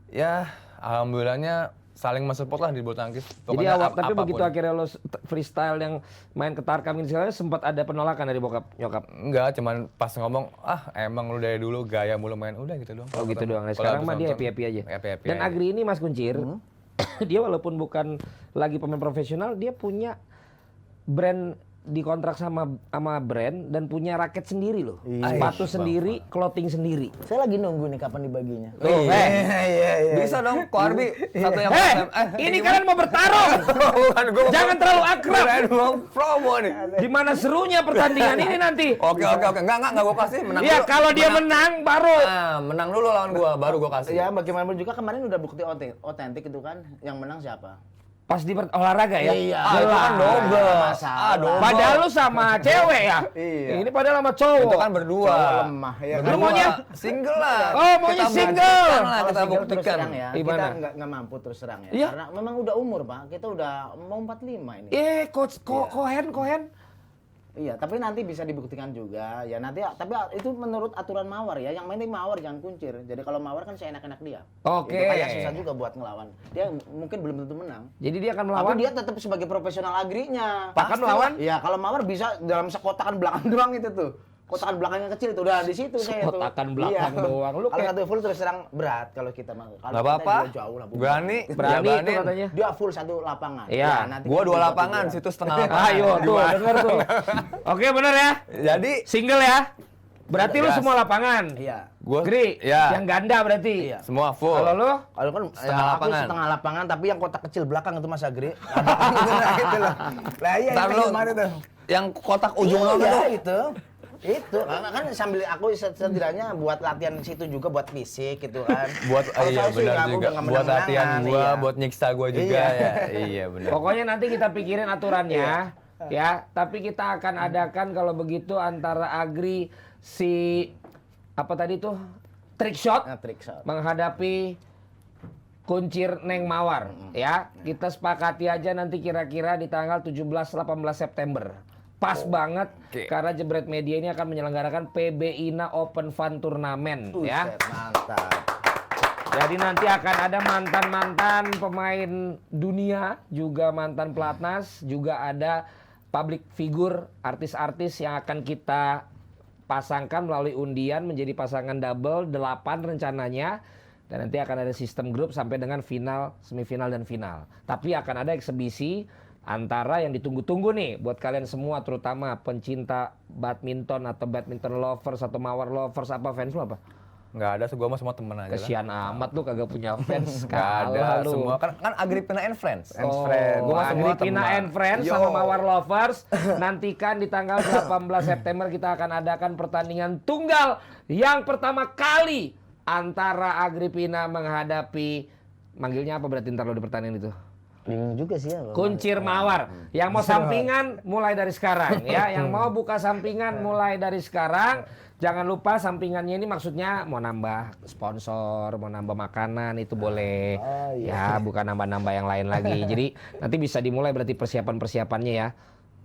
Ya alhamdulillahnya saling mensupport lah di bulu tangkis. Jadi Pokoknya awal tapi apapun. begitu akhirnya lo freestyle yang main ke Tarkam ini segala sempat ada penolakan dari bokap nyokap. Enggak, cuman pas ngomong, emang lu dari dulu gaya mulu main, udah gitu doang. Oh gitu doang. Nah, Kalau sekarang habis mah dia nonton, happy-happy aja. happy-happy Dan aja. Agri ini Mas Kuncir, dia walaupun bukan lagi pemain profesional, dia punya brand dikontrak sama brand dan punya raket sendiri loh. Sepatu sendiri, clothing sendiri. Saya lagi nunggu nih kapan dibaginya. Iya. Bisa dong, Ko Arbi satu yang Ini kalian mau bertarung. bukan gua. Jangan terlalu akrab. Kirain mau promo nih. Gimana serunya pertandingan ini nanti? Oke. Enggak gua kasih, menang Iya, dulu. kalau dia menang baru. Menang dulu lawan gua, baru gua kasih. Ya bagaimanapun juga kemarin udah bukti otentik itu kan. Yang menang siapa? Pas di olahraga ya. Iya. Itu kan double. Masalah. Double. Padahal lu sama cewek ya. Iya. Ini padahal sama cowok. Itu kan berdua. Cowok lemah ya kan. Lu maunya? Single lah. Oh, maunya Kita single. buktikan lah, Kalau kita single terus buktikan. terang ya, Gimana? kita nggak mampu terus terang ya. Iya. Karena memang udah umur Pak, kita udah mau 45 ini. Coach Kohen. Iya, tapi nanti bisa dibuktikan juga. Ya nanti, tapi itu menurut aturan Mawar ya. Yang main Mawar jangan kuncir. Jadi kalau Mawar kan seenak-enak dia. Oke. Itu kayak susah juga buat ngelawan. Dia mungkin belum tentu menang. Jadi dia akan melawan. Tapi dia tetap sebagai profesional agrinya. Akan melawan? Iya, kalau Mawar bisa dalam sekotakan belakang doang itu tuh. Kotakan belakangnya kecil itu udah di situ saya tuh. Kotakan belakang doang. Lu Kalau kayak- satu full terus terang berat kalau kita mah. Kalau Nggak kita apa-apa. juga jauh lah. Bu. Berani. Berani Ya, itu katanya. Dia full satu lapangan. Iya. nanti Gua kita 2 buat lapangan, hiburan. situ setengah lapangan. Ayo tuh, denger tuh. Oke, bener ya. Jadi Single ya. Berarti lu Gas. semua lapangan. Iya. gua Gri, ya, yang ganda berarti. Iya. semua full. Kalau lu Kalau kan Setengah ya, lapangan. Aku setengah lapangan tapi yang kotak kecil belakang itu Mas Agri. Nah, itu lah. Lah iya Ntar itu lu kemarin tuh. yang kotak ujung lo Iya, tuh. itu karena kan sambil aku setidaknya buat latihan situ juga buat fisik gitu kan. Buat Kalau iya saya sih benar aku juga. udah nggak Buat latihan menang-menangan, gua, iya. buat nyiksa gua juga Iya. ya. Iya benar. pokoknya nanti kita pikirin aturannya ya, tapi kita akan adakan kalau begitu antara Agri si apa tadi tuh trick shot Nah, trik shot. menghadapi Kuncir Neng Mawar ya. Kita sepakati aja nanti kira-kira di tanggal 17-18 September. Pas banget Oke. karena Jebret Media ini akan menyelenggarakan PBINA Open Fun Turnamen ya. Buset, mantap. Jadi nanti akan ada mantan-mantan pemain dunia, juga mantan pelatnas, juga ada public figure, artis-artis yang akan kita pasangkan melalui undian menjadi pasangan double 8 rencananya. Dan nanti akan ada sistem grup sampai dengan final, semifinal dan final. Tapi akan ada eksebisi antara yang ditunggu-tunggu nih buat kalian semua, terutama pencinta badminton atau badminton lovers atau mawar lovers, apa fans lu apa? Nggak ada, gua mah semua temen aja lah. Kesian amat lu kagak punya fans. Nggak ada, Kalah lu. semua kan Agripina and Friends. Oh, Gua mah semua Agripina teman. and Friends Yo. sama Mawar Lovers. Nantikan di tanggal 18 September kita akan adakan pertandingan tunggal yang pertama kali antara Agripina menghadapi, manggilnya apa berarti ntar lo di pertandingan itu? Bingung juga sih ya. Kuncir Mawar. Yang mau sampingan mulai dari sekarang ya. Yang mau buka sampingan mulai dari sekarang. Jangan lupa sampingannya ini maksudnya mau nambah sponsor, mau nambah makanan itu boleh. Ya, bukan nambah-nambah yang lain lagi. Jadi nanti bisa dimulai berarti persiapan-persiapannya ya.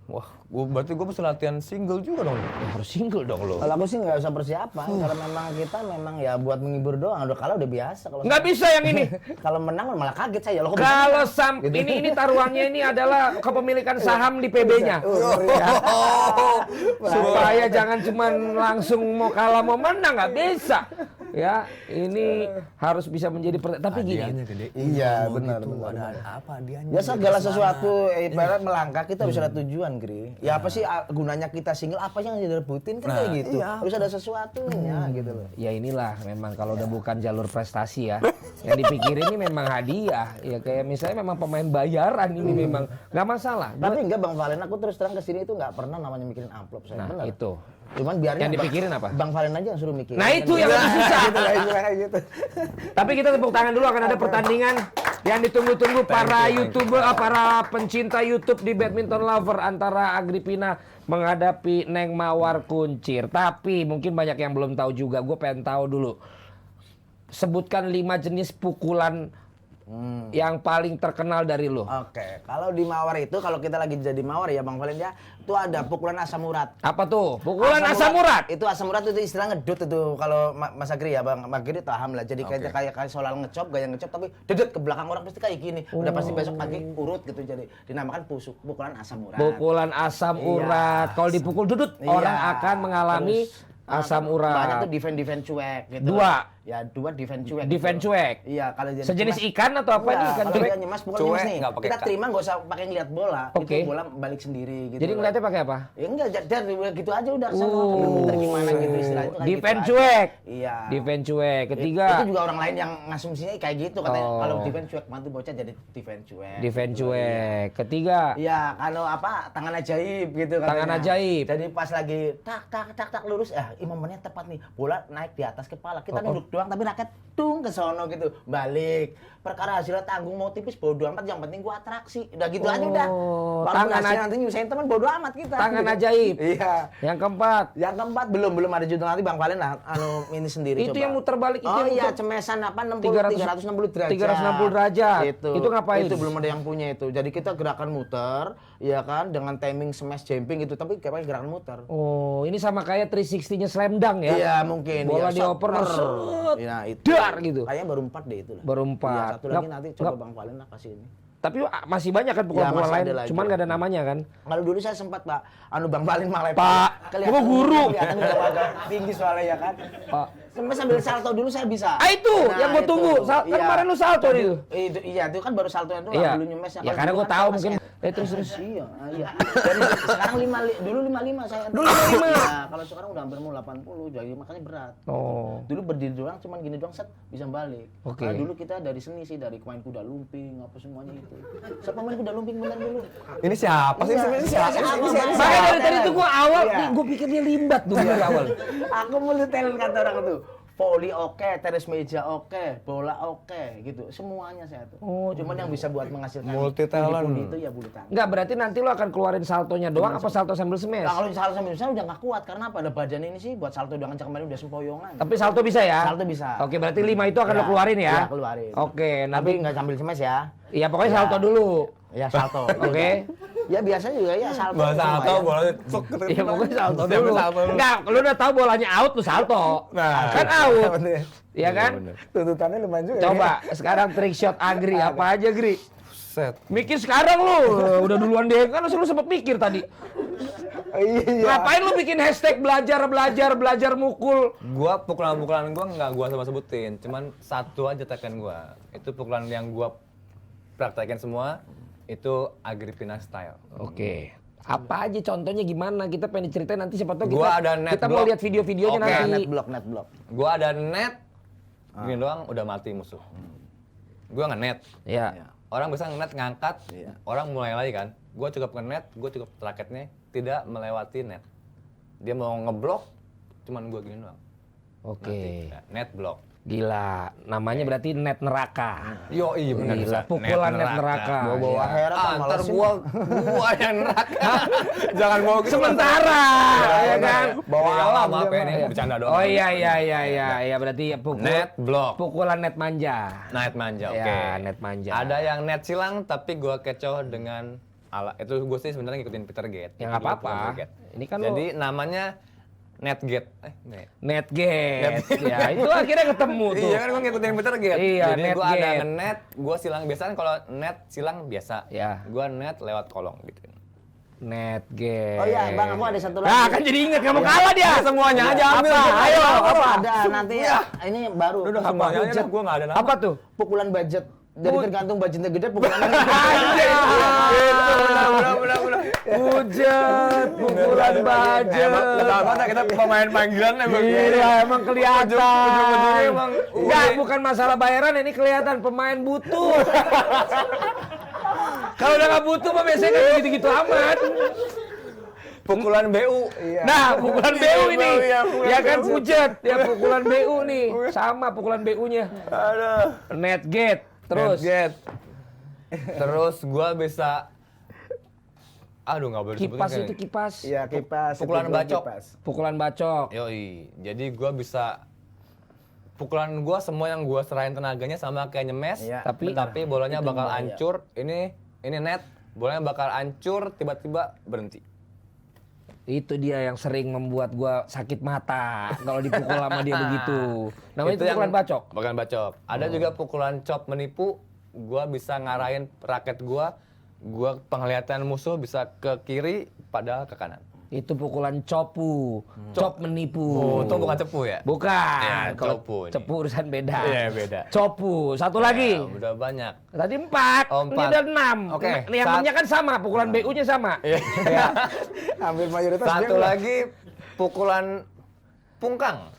Wah, berarti gua mesti latihan single juga dong. Ya harus single dong lo. Kalau aku sih nggak usah persiapan, kalau memang kita memang ya buat menghibur doang. Udah kalah udah biasa. Kalau Nggak bisa yang ini. kalau menang malah kaget saya. Loh, kok bisa Kalau menang? Gitu. ini taruhannya ini adalah kepemilikan saham di PB-nya. Ya. Supaya jangan cuma langsung mau kalah mau menang, nggak bisa. Ya, ini harus bisa menjadi tapi gini. Hadiahnya gede. Iya, Oh, benar, gitu. benar, Ada benar. apa hadiahnya? Ya segala sesuatu ibarat melangkah kita harus ada tujuan, Gri. Ya apa sih gunanya kita single? Apa sih yang direbutin kan kayak gitu. Harus ada sesuatunya gitu loh. Ya inilah memang kalau udah bukan jalur prestasi ya. Yang dipikirin ini memang hadiah. Ya kayak misalnya memang pemain bayaran ini memang nggak masalah. Tapi enggak Bang Valen, aku terus terang kesini itu nggak pernah namanya mikirin amplop saya. Nah, Benar. itu. Cuman biarnya Yang dipikirin apa? Bang Valen aja yang suruh mikirin. Nah, itu yang lebih susah. Gitu lah, istilahnya gitu. Tapi kita tepuk tangan dulu, akan ada pertandingan yang ditunggu-tunggu para YouTuber, para pencinta YouTube di Badminton Lover antara Agripina menghadapi Neng Mawar Kuncir. Tapi mungkin banyak yang belum tahu juga. Gue pengen tahu dulu. Sebutkan 5 jenis pukulan yang paling terkenal dari lo. Oke, kalau di Mawar itu kalau kita lagi jadi Mawar ya Bang Valen ya, itu ada pukulan asam urat. Apa tuh? Pukulan asam urat. Itu asam urat itu istilah ngedut itu kalau Mas Agri ya Bang Agri paham lah. Jadi kayak soal ngecop, gaya ngecop tapi dedet ke belakang orang pasti kayak gini. Udah pasti besok pagi urut gitu jadi dinamakan pukulan asam urat. Pukulan asam Iya. urat. Kalau dipukul dudut, Iya. orang akan mengalami asam urat. Banyak tuh defense cuek gitu. 2. Ya 2 defense cuek. Defense gitu. cuek. Iya, kalau jadi Sejenis nyemes- ikan atau apa Iya, nih? Ikan kalau cuek. dia nyemes pukul Cuek, nyemes nih. nggak pakai Kita K. terima nggak usah pakai ngeliat bola. Oke. Itu bola balik sendiri gitu. Jadi ngeliatnya pakai apa? Ya enggak, jadi gitu aja udah kesana. Muter gimana gitu istilahnya. Kayak Defense gitu cuek. aja. Iya. Defense cuek. Ketiga. Itu juga orang lain yang ngasumsinya kayak gitu katanya. Oh. Kalau defense cuek mantu bocah jadi defense cuek. Defense gitu. cuek. Ketiga. Iya, kalau apa tangan ajaib gitu katanya. Tangan ajaib. Jadi pas lagi tak lurus, momennya tepat nih. Bola naik di atas kepala. Kita nunduk doang tapi raket tung ke sono gitu. Balik. Perkara hasilnya tanggung mau tipis bodo amat, yang penting gua atraksi. Udah gitu aja udah. Tangan Hasilnya nanti nyusahin teman bodo amat kita. Tangan gitu. ajaib. Iya. Yang keempat. Yang keempat belum ada judul nanti Bang Valen lah ini sendiri Itu coba. yang muter balik itu. Oh yang iya, muter- cemesan apa 360 360 derajat. 360 derajat. Itu ngapain? Itu belum ada yang punya itu. Jadi kita gerakan muter, ya kan, dengan timing smash jumping gitu, tapi kayak gerakan muter. Oh, ini sama kayak 360-nya Slam Dunk ya? Iya, mungkin. Bola Iya, dioper, set, Iya, itu. dar gitu. Kayaknya baru 4 deh itu lah. Baru 4. Iya, satu lagi Nggak- nanti nggak- coba Bang Valen lah kasih ini. Tapi masih banyak kan pukulan-pukulan masih lain, ada lagi. cuman nggak ada namanya kan? Kalau dulu saya sempat Pak, Bang Valen malah Pak, gua guru. Kelihatan udah agak tinggi soalnya ya kan. Pak. Sambil salto dulu saya bisa. Itu yang gua itu. tunggu. Kan kemarin lu salto itu. Iya, itu kan baru saltonya doang, Iya. dulu nyemesnya. Ya Kalau karena dulu gua kan tahu saya mungkin. masih- Terus. Iya, iya. Dari sekarang dulu 55 saya. Dulu 55? Iya, kalau sekarang udah hampir mau 80, jadi makanya berat. Oh. Dulu berdiri doang cuman gini doang set bisa balik. Oke. Karena dulu kita dari seni sih, dari main kuda lumping apa semuanya itu. Siapa main kuda lumping bener dulu? Ini siapa sih? Iya, Ini siapa? siapa? Ini siapa? Makanya dari tadi tuh gua awal, Iya. nih gua pikir dia limbat dulu dari awal. Aku multi talent kata orang tuh. Voli oke, tenis meja oke, bola oke, gitu. Semuanya saya tuh. Oh, cuman yang bisa buat menghasilkan multi talent. pundi-pundi itu ya bulu tangkis. Enggak, berarti nanti lu akan keluarin saltonya doang apa salto sambil smash? Nah, kalau salto sambil saya udah nggak kuat karena apa? Ada badan ini sih buat salto udah kencang kemarin udah sempoyongan. Tapi salto bisa ya? Salto bisa. Oke, berarti 5 itu akan lu keluarin ya? Iya, keluarin. Oke, Tapi nanti nggak sambil smash ya. iya pokoknya salto dulu. Ya salto. Oke. Ya biasanya juga ya salto. Bahasa semua atau ya. bola cek Iya pokoknya salto Siapa dulu. salto dulu? Enggak, lu udah tahu bolanya out lu salto. Nah, Kan out. Bener. Iya kan? Tuntutannya lumayan juga. Coba sekarang trick shot Agri apa aja, Gri? set. Mikir sekarang lu. Udah duluan deh. Kan lu sempat mikir tadi. Iya. Ngapain lu bikin hashtag belajar mukul? Gua pukulan-pukulan gua nggak gua sebutin, cuman satu aja tekan gua. Itu pukulan yang gua praktekin semua itu Agripina style. Oke. Apa aja contohnya gimana? Kita pengen ceritain nanti siapa tahu Gua kita ada net kita mau block. lihat video-videonya Oke. nanti. Net block. Gua ada net, gini doang udah mati musuh. Gua nge-net. Iya. Orang bisa nge-net ngangkat, Iya. orang mulai lagi kan. Gua cukup nge-net, gua cukup raketnya tidak melewati net. Dia mau ngeblok, cuman gua gini doang. Oke. Ya, net block. Gila, namanya berarti net neraka. Yo iya benar Gila, bisa. pukulan net neraka. Bawa-bawa Iya. akhirat kan Ntar malesin. gua yang neraka. Jangan mau gitu. Sementara, ya kan? Bawa Iya, alam maaf apa ya, ini Mak. bercanda doang. Oh iya, berarti Net block. pukulan net manja. Net manja, oke. Ya, net manja. Ada yang net silang tapi gua kecoh dengan ala itu gue sih sebenarnya ngikutin Peter Gate. Ya nggak apa-apa. Ini kan jadi namanya net gate. net gate. Ya, itu akhirnya ketemu tuh. Iya kan gue ngikutin Peter Gate. Iya, jadi net gue ada gate. nge-net, gue silang biasanya kalau net silang biasa. Ya. Gue net lewat kolong gitu. Netgate. Oh iya, Bang, aku ada satu lagi. Nah, kan jadi inget kamu kalah dia. Semuanya aja ambil. Apa? Ayo, apa? Ada nanti ini baru. Udah semuanya aja, gue nggak ada nama. Apa tuh? Pukulan budget. Jadi tergantung budgetnya gede, pukulannya Benar. Budget, pukulan budget. Kita pemain panggilan emang. Gila, emang kelihatan. Ujung-ujungnya emang. Enggak, bukan masalah bayaran, ini kelihatan pemain butuh. Kalau udah nggak butuh, mah biasanya nggak gitu-gitu amat. Pukulan BU. Nah, pukulan BU ini. Iya, Ya kan budget, ya pukulan BU nih. Sama pukulan BU-nya. Aduh. Netgate. Terus Netgate. Terus gua bisa aduh nggak boleh kipas sebutin itu kipas. Iya, kipas. Pukulan bacok. Pukulan bacok. Yoi. Jadi gua bisa pukulan gua semua yang gua serahin tenaganya sama kayak nyemes, Iya, tapi bolanya Itu bakal bahaya. hancur. Ini net, bolanya bakal hancur tiba-tiba berhenti. Itu dia yang sering membuat gua sakit mata kalau dipukul sama dia begitu. Namanya itu yang pukulan bacok. Pukulan bacok. Ada juga pukulan chop menipu. Gua bisa ngarahin raket gua penglihatan musuh bisa ke kiri padahal ke kanan. Itu pukulan copu. Cop menipu. Oh, itu bukan cepu ya? Bukan. Ya, Kalau copu ini. cepu urusan beda. Iya, beda. Copu. Satu lagi. Ya, udah banyak. Tadi 4. Oh, Ini 4. ada 6. Oke, Yang 6-nya kan sama, pukulan BU-nya sama. Iya. Hampir mayoritas Satu dia lagi pukulan pungkang.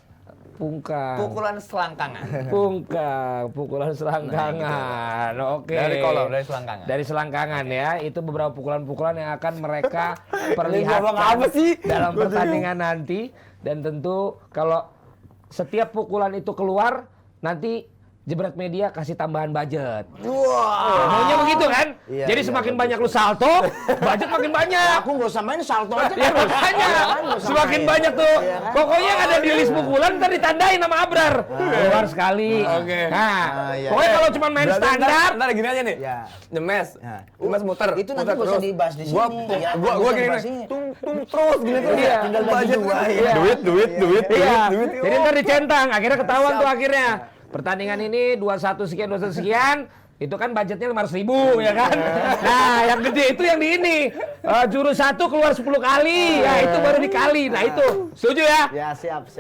Pungkang. Pukulan selangkangan. Pungkang, pukulan selangkangan. Oke. Dari kolom, dari selangkangan. Dari selangkangan ya. Itu beberapa pukulan-pukulan yang akan mereka ngomong perlihatkan apa sih? dalam pertandingan nanti. Dan tentu kalau setiap pukulan itu keluar, nanti Jebret Media kasih tambahan budget. Maunya begitu kan? Iya, Jadi iya, semakin bagus. banyak lu salto, budget makin banyak. Aku nggak usah main salto aja. Ya makanya, Iya kan, nggak usah semakin main. banyak tuh. Iya kan? Pokoknya yang ada di list pukulan ntar ditandain sama Abrar. Keluar sekali. Oke. Nah, iya. pokoknya kalau cuma main Berarti standar, Ntar gini aja nih. Ya. Nyemes. Ya. Nyemes muter. Itu nanti muter nggak usah dibahas di sini. Gua Ya, gua nggak usah gini dibahas nih. ini. Tung terus gini terus. Iya. Tinggal bagi Budget. dua, Iya. ya. Duit. iya. Duit. Jadi ntar dicentang, akhirnya ketahuan tuh akhirnya. Pertandingan ini 21 sekian, itu kan budgetnya 500.000 ya kan. Nah, yang gede itu yang di ini. Jurus 1 keluar 10 kali. Ya, itu baru dikali. Nah, itu. Setuju ya? Ya, siap.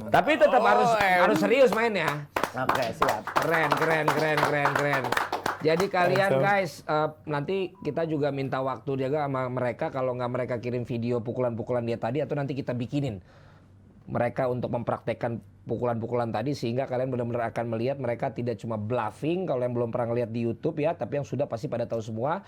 Tapi tetap harus serius mainnya. Oke, siap. Keren. Jadi kalian guys, nanti kita juga minta waktu juga sama mereka. Kalau nggak mereka kirim video pukulan-pukulan dia tadi, atau nanti kita bikinin mereka untuk mempraktekkan pukulan-pukulan tadi, sehingga kalian benar-benar akan melihat mereka tidak cuma bluffing kalau yang belum pernah lihat di YouTube ya, tapi yang sudah pasti pada tahu semua.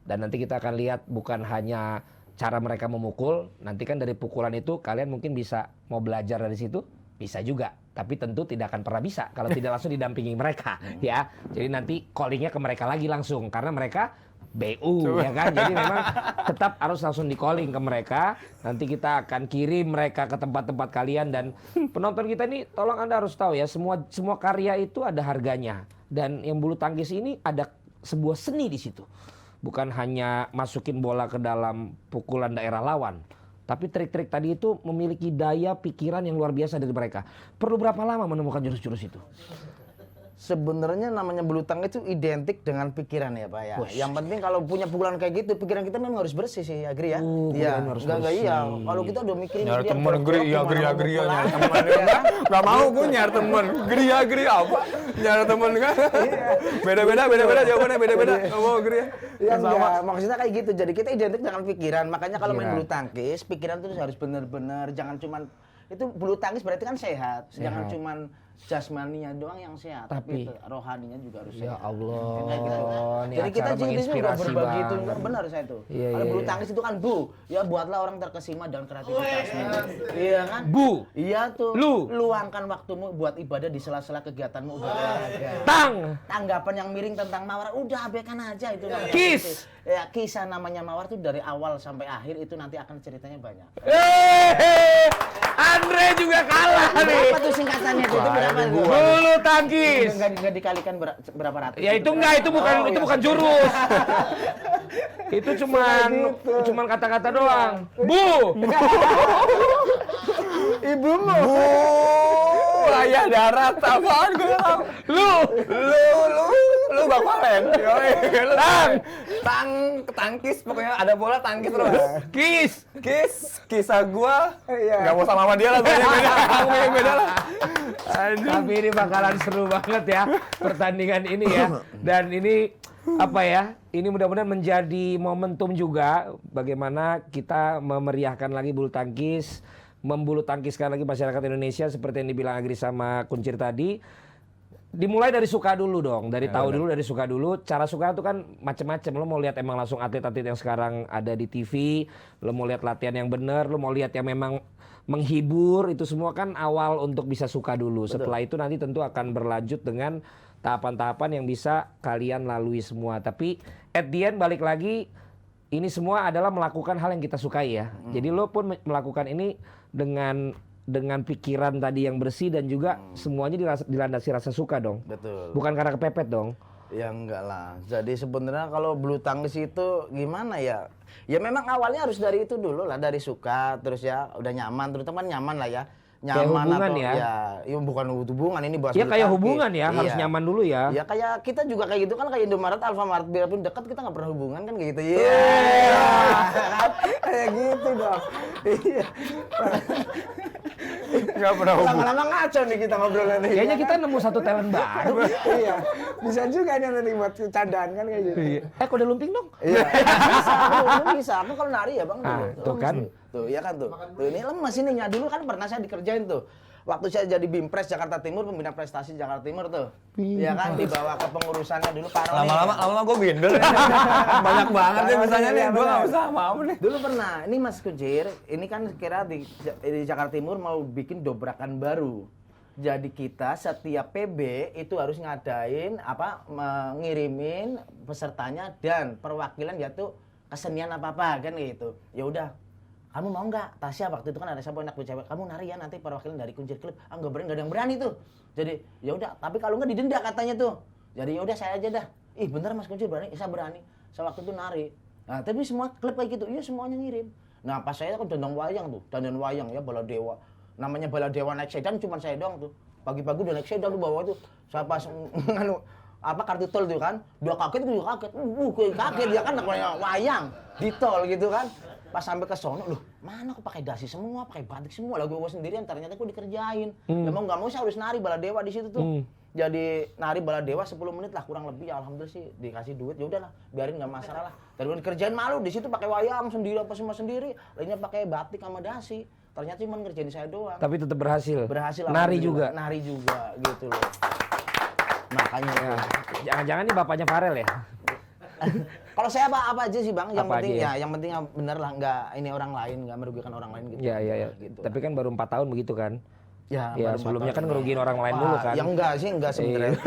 Dan nanti kita akan lihat bukan hanya cara mereka memukul, nanti kan dari pukulan itu kalian mungkin bisa mau belajar dari situ, bisa juga. Tapi tentu tidak akan pernah bisa kalau tidak langsung didampingi mereka ya. Jadi nanti callingnya ke mereka lagi langsung, karena mereka BU ya kan. Jadi memang tetap harus langsung di calling ke mereka. Nanti kita akan kirim mereka ke tempat-tempat kalian. Dan penonton kita ini tolong Anda harus tahu ya, semua karya itu ada harganya. Dan yang bulu tangkis ini ada sebuah seni di situ. Bukan hanya masukin bola ke dalam pukulan daerah lawan, tapi trik-trik tadi itu memiliki daya pikiran yang luar biasa dari mereka. Perlu berapa lama menemukan jurus-jurus itu? Sebenarnya namanya bulu tangkis itu identik dengan pikiran ya Pak ya. Yang penting kalau punya pukulan kayak gitu, pikiran kita memang harus bersih sih, Agri ya. Iya, harus enggak iya. Kalau kita udah mikirin Nyari dia temen bergerak geri, ya gimana mau geri, pukulan. nyari temen. Iya. Gak mau gue nyari temen. Geri apa? Nyari temen kan? Beda-beda jawabannya beda-beda. Gak mau geri. Ya enggak, maksudnya kayak gitu. Jadi kita identik dengan pikiran. Makanya kalau main bulu tangkis, pikiran itu harus benar-benar, jangan cuman itu bulu tangkis berarti kan sehat. Jangan cuman jasmaninya doang yang sehat, tapi itu rohaninya juga harus Ya sehat. Allah, Kayak gitu kan. ini Jadi kita acara jadi juga menginspirasi berbagi itu banget. benar saya itu. Iya, Kalau iya, bulu iya. tangkis itu kan bu, ya buatlah orang terkesima dan kreativitasmu. Iya kan? Bu. Iya tuh. Lu. Luangkan waktumu buat ibadah di sela-sela kegiatanmu berolahraga. Tang. Tanggapan yang miring tentang mawar udah abaikan aja itu namanya. Kiss. Ya kisah namanya mawar tuh dari awal sampai akhir itu nanti akan ceritanya banyak. Andre juga kalah nih. Berapa tuh singkatannya itu berapa? Bulu tangkis. Enggak dikalikan berapa ratus. Ya itu enggak, itu bukan jurus. Itu cuman kata-kata doang. Bu. Ibumu. Ayah darat apaan gue tahu. Lu Lu Valen. Tangkis pokoknya ada bola tangkis terus. Kisah gua nggak mau sama dia lah, beda lah. Tapi ini bakalan seru banget ya pertandingan ini ya. Dan ini apa ya? Ini mudah-mudahan menjadi momentum juga bagaimana kita memeriahkan lagi bulu tangkis, membulu tangkiskan lagi masyarakat Indonesia seperti yang dibilang Agri sama Kuncir tadi. Dimulai dari suka dulu dong, dari tahu dulu, dari suka dulu. Cara suka itu kan macem-macem. Lo mau lihat emang langsung atlet-atlet yang sekarang ada di TV, lo mau lihat latihan yang benar, lo mau lihat yang memang menghibur, itu semua kan awal untuk bisa suka dulu. Betul. Setelah itu nanti tentu akan berlanjut dengan tahapan-tahapan yang bisa kalian lalui semua. Tapi at the end balik lagi, ini semua adalah melakukan hal yang kita sukai ya. Jadi lo pun melakukan ini dengan pikiran tadi yang bersih dan juga semuanya dilandasi rasa suka dong. Betul. Bukan karena kepepet dong. Ya enggak lah. Jadi sebenarnya kalau bulu tangkis itu gimana ya? Ya memang awalnya harus dari itu dulu lah, dari suka terus ya udah nyaman, terutama nyaman lah ya. Kayak Nyaman hubungan atau ya? Ya bukan hubungan ini bahas Ya bulu kayak tangkis. hubungan ya, harus Iya. nyaman dulu ya. Ya kayak kita juga kayak gitu kan, kayak Indomaret, Alfamart, biarpun dekat kita nggak pernah hubungan kan kayak gitu. Iya. Kayak gitu dong. Iya. Nggak pernah Lama-lama ngaco nih kita ngobrolnya nih. Kayaknya kita nemu satu talent baru. Iya. Bisa juga nih nanti buat candaan kan kayak gitu. Kode lumping dong. Iya. Bisa. Aku kalau nari ya Bang. Ah, tuh kan. Tuh, iya kan tuh. Tuh ini lemes ini nya. Dulu kan pernah saya dikerjain tuh. Waktu saya jadi Bimpres Jakarta Timur, pembina prestasi Jakarta Timur tuh. Iya kan, dibawa ke pengurusannya dulu Pak Roni. Lama-lama gue binder. Banyak banget nih misalnya nih, gue nggak bisa apa-apa nih. Dulu pernah, ini Mas Kuncir, ini kan kira di Jakarta Timur mau bikin dobrakan baru. Jadi kita setiap PB itu harus ngadain ngirimin pesertanya dan perwakilan yaitu kesenian apa-apa kan gitu. Ya udah, kamu mau nggak? Tasya waktu itu kan ada siapa anak cewek, kamu nari ya nanti perwakilan dari Kuncir Klub. Ah nggak berani, nggak ada yang berani tuh. Jadi ya udah, tapi kalau nggak didenda katanya tuh. Jadi ya udah saya aja dah. Ih bener Mas Kuncir berani, saya berani. Saya waktu itu nari. Nah tapi semua klub kayak gitu, iya semuanya ngirim. Nah pas saya kan dandan wayang ya Baladewa. Namanya Baladewa naik sedan cuma saya doang tuh. Pagi-pagi udah naik sedan tuh bawa tuh. Saya pas kartu tol tuh kan, dia kaget gue juga kaget. Kaget dia kan namanya wayang di tol gitu kan. Pas sampai ke sono, loh mana aku pakai dasi semua, pakai batik semua, lagu gue sendirian, ternyata aku dikerjain. Ya mau nggak mau saya harus nari Baladewa di situ tuh. Jadi nari Baladewa 10 menit lah kurang lebih, ya alhamdulillah sih dikasih duit, ya udahlah biarin nggak masalah lah. Dari dikerjain malu di situ pakai wayang sendiri apa semua sendiri, lainnya pakai batik sama dasi. Ternyata cuma ngerjain saya doang. Tapi tetap berhasil. Berhasil. Nari juga. Nari juga gitu loh. Makanya Ya, jangan-jangan ini bapaknya Farel ya? kalau saya apa aja sih Bang, yang Apa penting aja ya, yang penting bener lah, nggak ini orang lain, nggak merugikan orang lain gitu. Iya. Gitu. Tapi kan baru 4 tahun begitu kan? Ya, Ya baru sebelumnya kan batal. ngerugiin orang lain dulu kan? Ya enggak sih, enggak sebenarnya.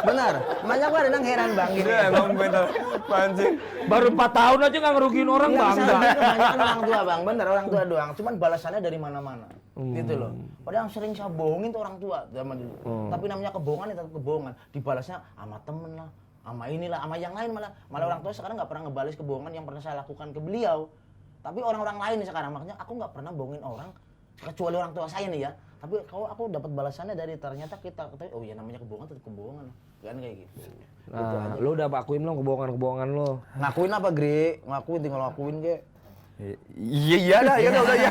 Benar. Makanya gua kadang heran Bang gitu. Iya emang bener, pancing. Baru 4 tahun aja nggak ngerugiin orang Iya, bangga. misalnya kebanyakan orang tua Bang, bener orang tua doang. Cuman balasannya dari mana-mana. Gitu loh. Padahal yang sering saya bohongin tuh orang tua zaman dulu. Tapi namanya kebohongan ya tetap kebohongan. Dibalasnya sama temen lah, sama inilah, sama yang lain malah. Malah orang tua sekarang nggak pernah ngebalas kebohongan yang pernah saya lakukan ke beliau. Tapi orang-orang lain nih sekarang, makanya aku nggak pernah bohongin orang kecuali orang tua saya nih ya. Tapi kalau aku dapat balasannya dari ternyata kita ketahui, oh ya namanya kebohongan tetap kebohongan. Kan kayak gitu. Gitu Nah, aja. lu udah akuin belum kebohongan-kebohongan lo? Ngakuin apa, Gre? Ngakuin, tinggal ngakuin, Ge. Iya dah, ya udah ya.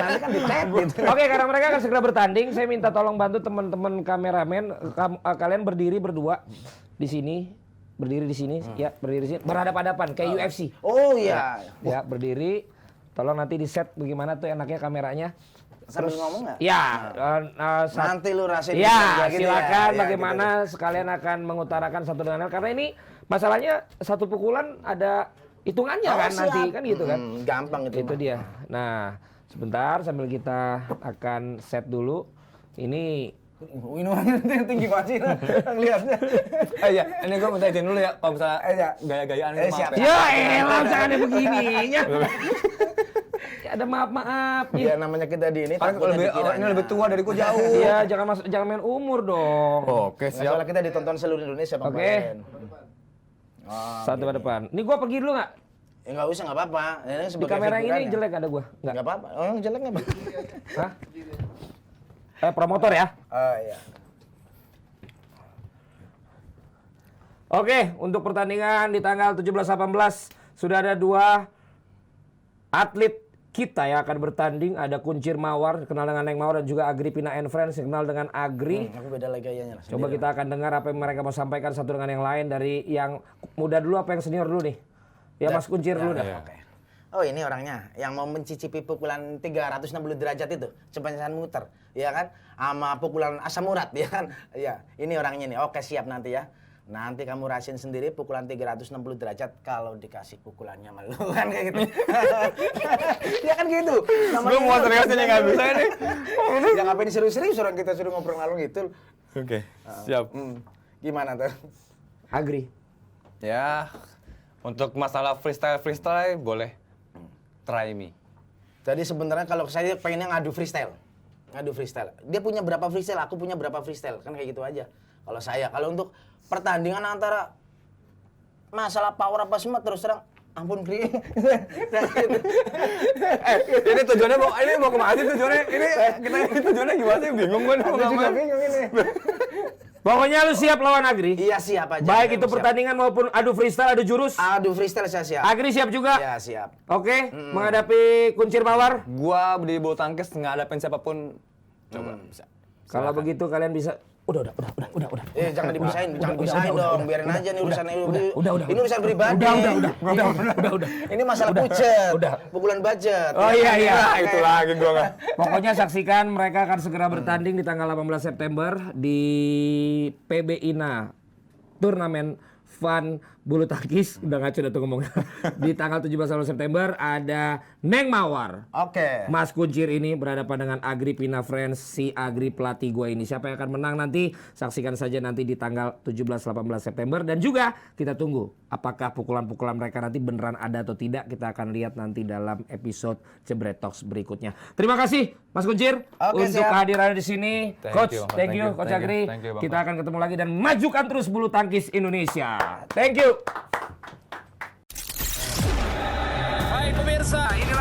Nanti kan di-tag gitu. Oke, karena mereka akan segera bertanding, saya minta tolong bantu teman-teman kameramen. Kalian berdiri berdua di sini, berdiri di sini, ya berdiri di sini, berhadapan-hadapan kayak UFC. Oh iya. Ya berdiri. Tolong nanti di set bagaimana tuh enaknya kameranya. Sambil ngomong nggak? Ya, Nanti lu rasain. ya gitu silakan ya, bagaimana gitu. sekalian akan mengutarakan satu dengan lain karena ini masalahnya satu pukulan ada hitungannya Oh, kan nanti siap. kan gitu kan. Gampang itu. Itu mah. dia. Nah, sebentar sambil kita akan set dulu. Ini Ini orangnya tinggi banget sih, ngeliatnya. Iya, ini gue minta izin dulu ya, kalau misalnya Iya. gaya-gayaan Eh, itu maaf siap. ya. ya elah jangan ada begininya. Ya, ada maaf-maaf. Ya namanya kita di ini. Kan takutnya lebih, dikiranya. ini lebih tua dariku jauh. Iya, jangan main umur dong. Oke, Nggak salah, kita ditonton seluruh Indonesia, Bang. Oke. Balen. Satu ke depan. Ini gua pergi dulu nggak? Ya nggak usah, nggak apa-apa. Ini Di sebagai kamera hiburan ini ya. jelek ada gua? Nggak. Nggak apa-apa. Oh, yang jelek nggak, Bang? Hah? Promotor ya? Oh iya. Oke, untuk pertandingan di tanggal 17-18 sudah ada 2 atlet kita yang akan bertanding. Ada Kuncir Mawar, kenal dengan Neng Mawar, dan juga Agripina and Friends, yang kenal dengan Agri. Aku beda lagi gayanya lah. Coba kita akan dengar apa yang mereka mau sampaikan satu dengan yang lain. Dari yang muda dulu apa yang senior dulu nih? Ya Mas Kuncir dulu dah. Oke. Oh ini orangnya yang mau mencicipi pukulan 360 derajat itu, sepanjang muter, ya kan? Sama pukulan asam urat, ya kan? Ya, ini orangnya nih. Oke, siap nanti ya. Nanti kamu rasain sendiri pukulan 360 derajat kalau dikasih pukulannya malu kan kayak gitu. Ya kan gitu. Gue mau serius ini nggak bisa nih. Ya ngapain serius-serius orang kita suruh ngobrol ngalung gitu. Oke, siap. Gimana tuh? Agri. Ya, untuk masalah freestyle boleh. Try me. Jadi sebenarnya kalau saya pengennya ngadu freestyle. Dia punya berapa freestyle, aku punya berapa freestyle. Kan kayak gitu aja. Kalau saya, kalau untuk pertandingan antara masalah power apa semua terus terang ampun Kri. Ini tujuannya mau kemana sih tujuannya? Kita tujuannya gimana sih? Bingung gue mau juga ngapain. bingung ini. Pokoknya lu siap lawan Agri? Iya siap aja. Baik itu Siap. pertandingan maupun adu freestyle, adu jurus. Adu freestyle saya siap. Agri siap juga? Ya siap. Oke, menghadapi Kuncir Mawar. Gua di bulu tangkis nggak hadapin siapapun. Coba bisa. Kalau begitu kalian bisa. Udah. Jangan dipisahin dong. Biarin aja nih urusan udah. Ini urusan pribadi. Udah. Ini masalah budget. Udah. Pukulan budget. Oh iya. Itu lagi gua nggak. Pokoknya saksikan mereka akan segera bertanding di tanggal 18 September di PB INA Turnamen Fun Bulu Tangkis. Udah ngaco dah tuh ngomongnya. Di tanggal 17 September ada Neng Mawar. Oke. Mas Kuncir ini berhadapan dengan Agripina Friends, si Agri pelatih gue ini. Siapa yang akan menang nanti saksikan saja nanti di tanggal 17-18 September. Dan juga kita tunggu apakah pukulan-pukulan mereka nanti beneran ada atau tidak. Kita akan lihat nanti dalam episode Jebret Talks berikutnya. Terima kasih Mas Kuncir Oke, untuk siap. kehadirannya di sini. Coach, thank you Coach Agri. Thank you, Bang. Kita akan ketemu lagi dan majukan terus bulu tangkis Indonesia. Thank you. Hai pemirsa, ini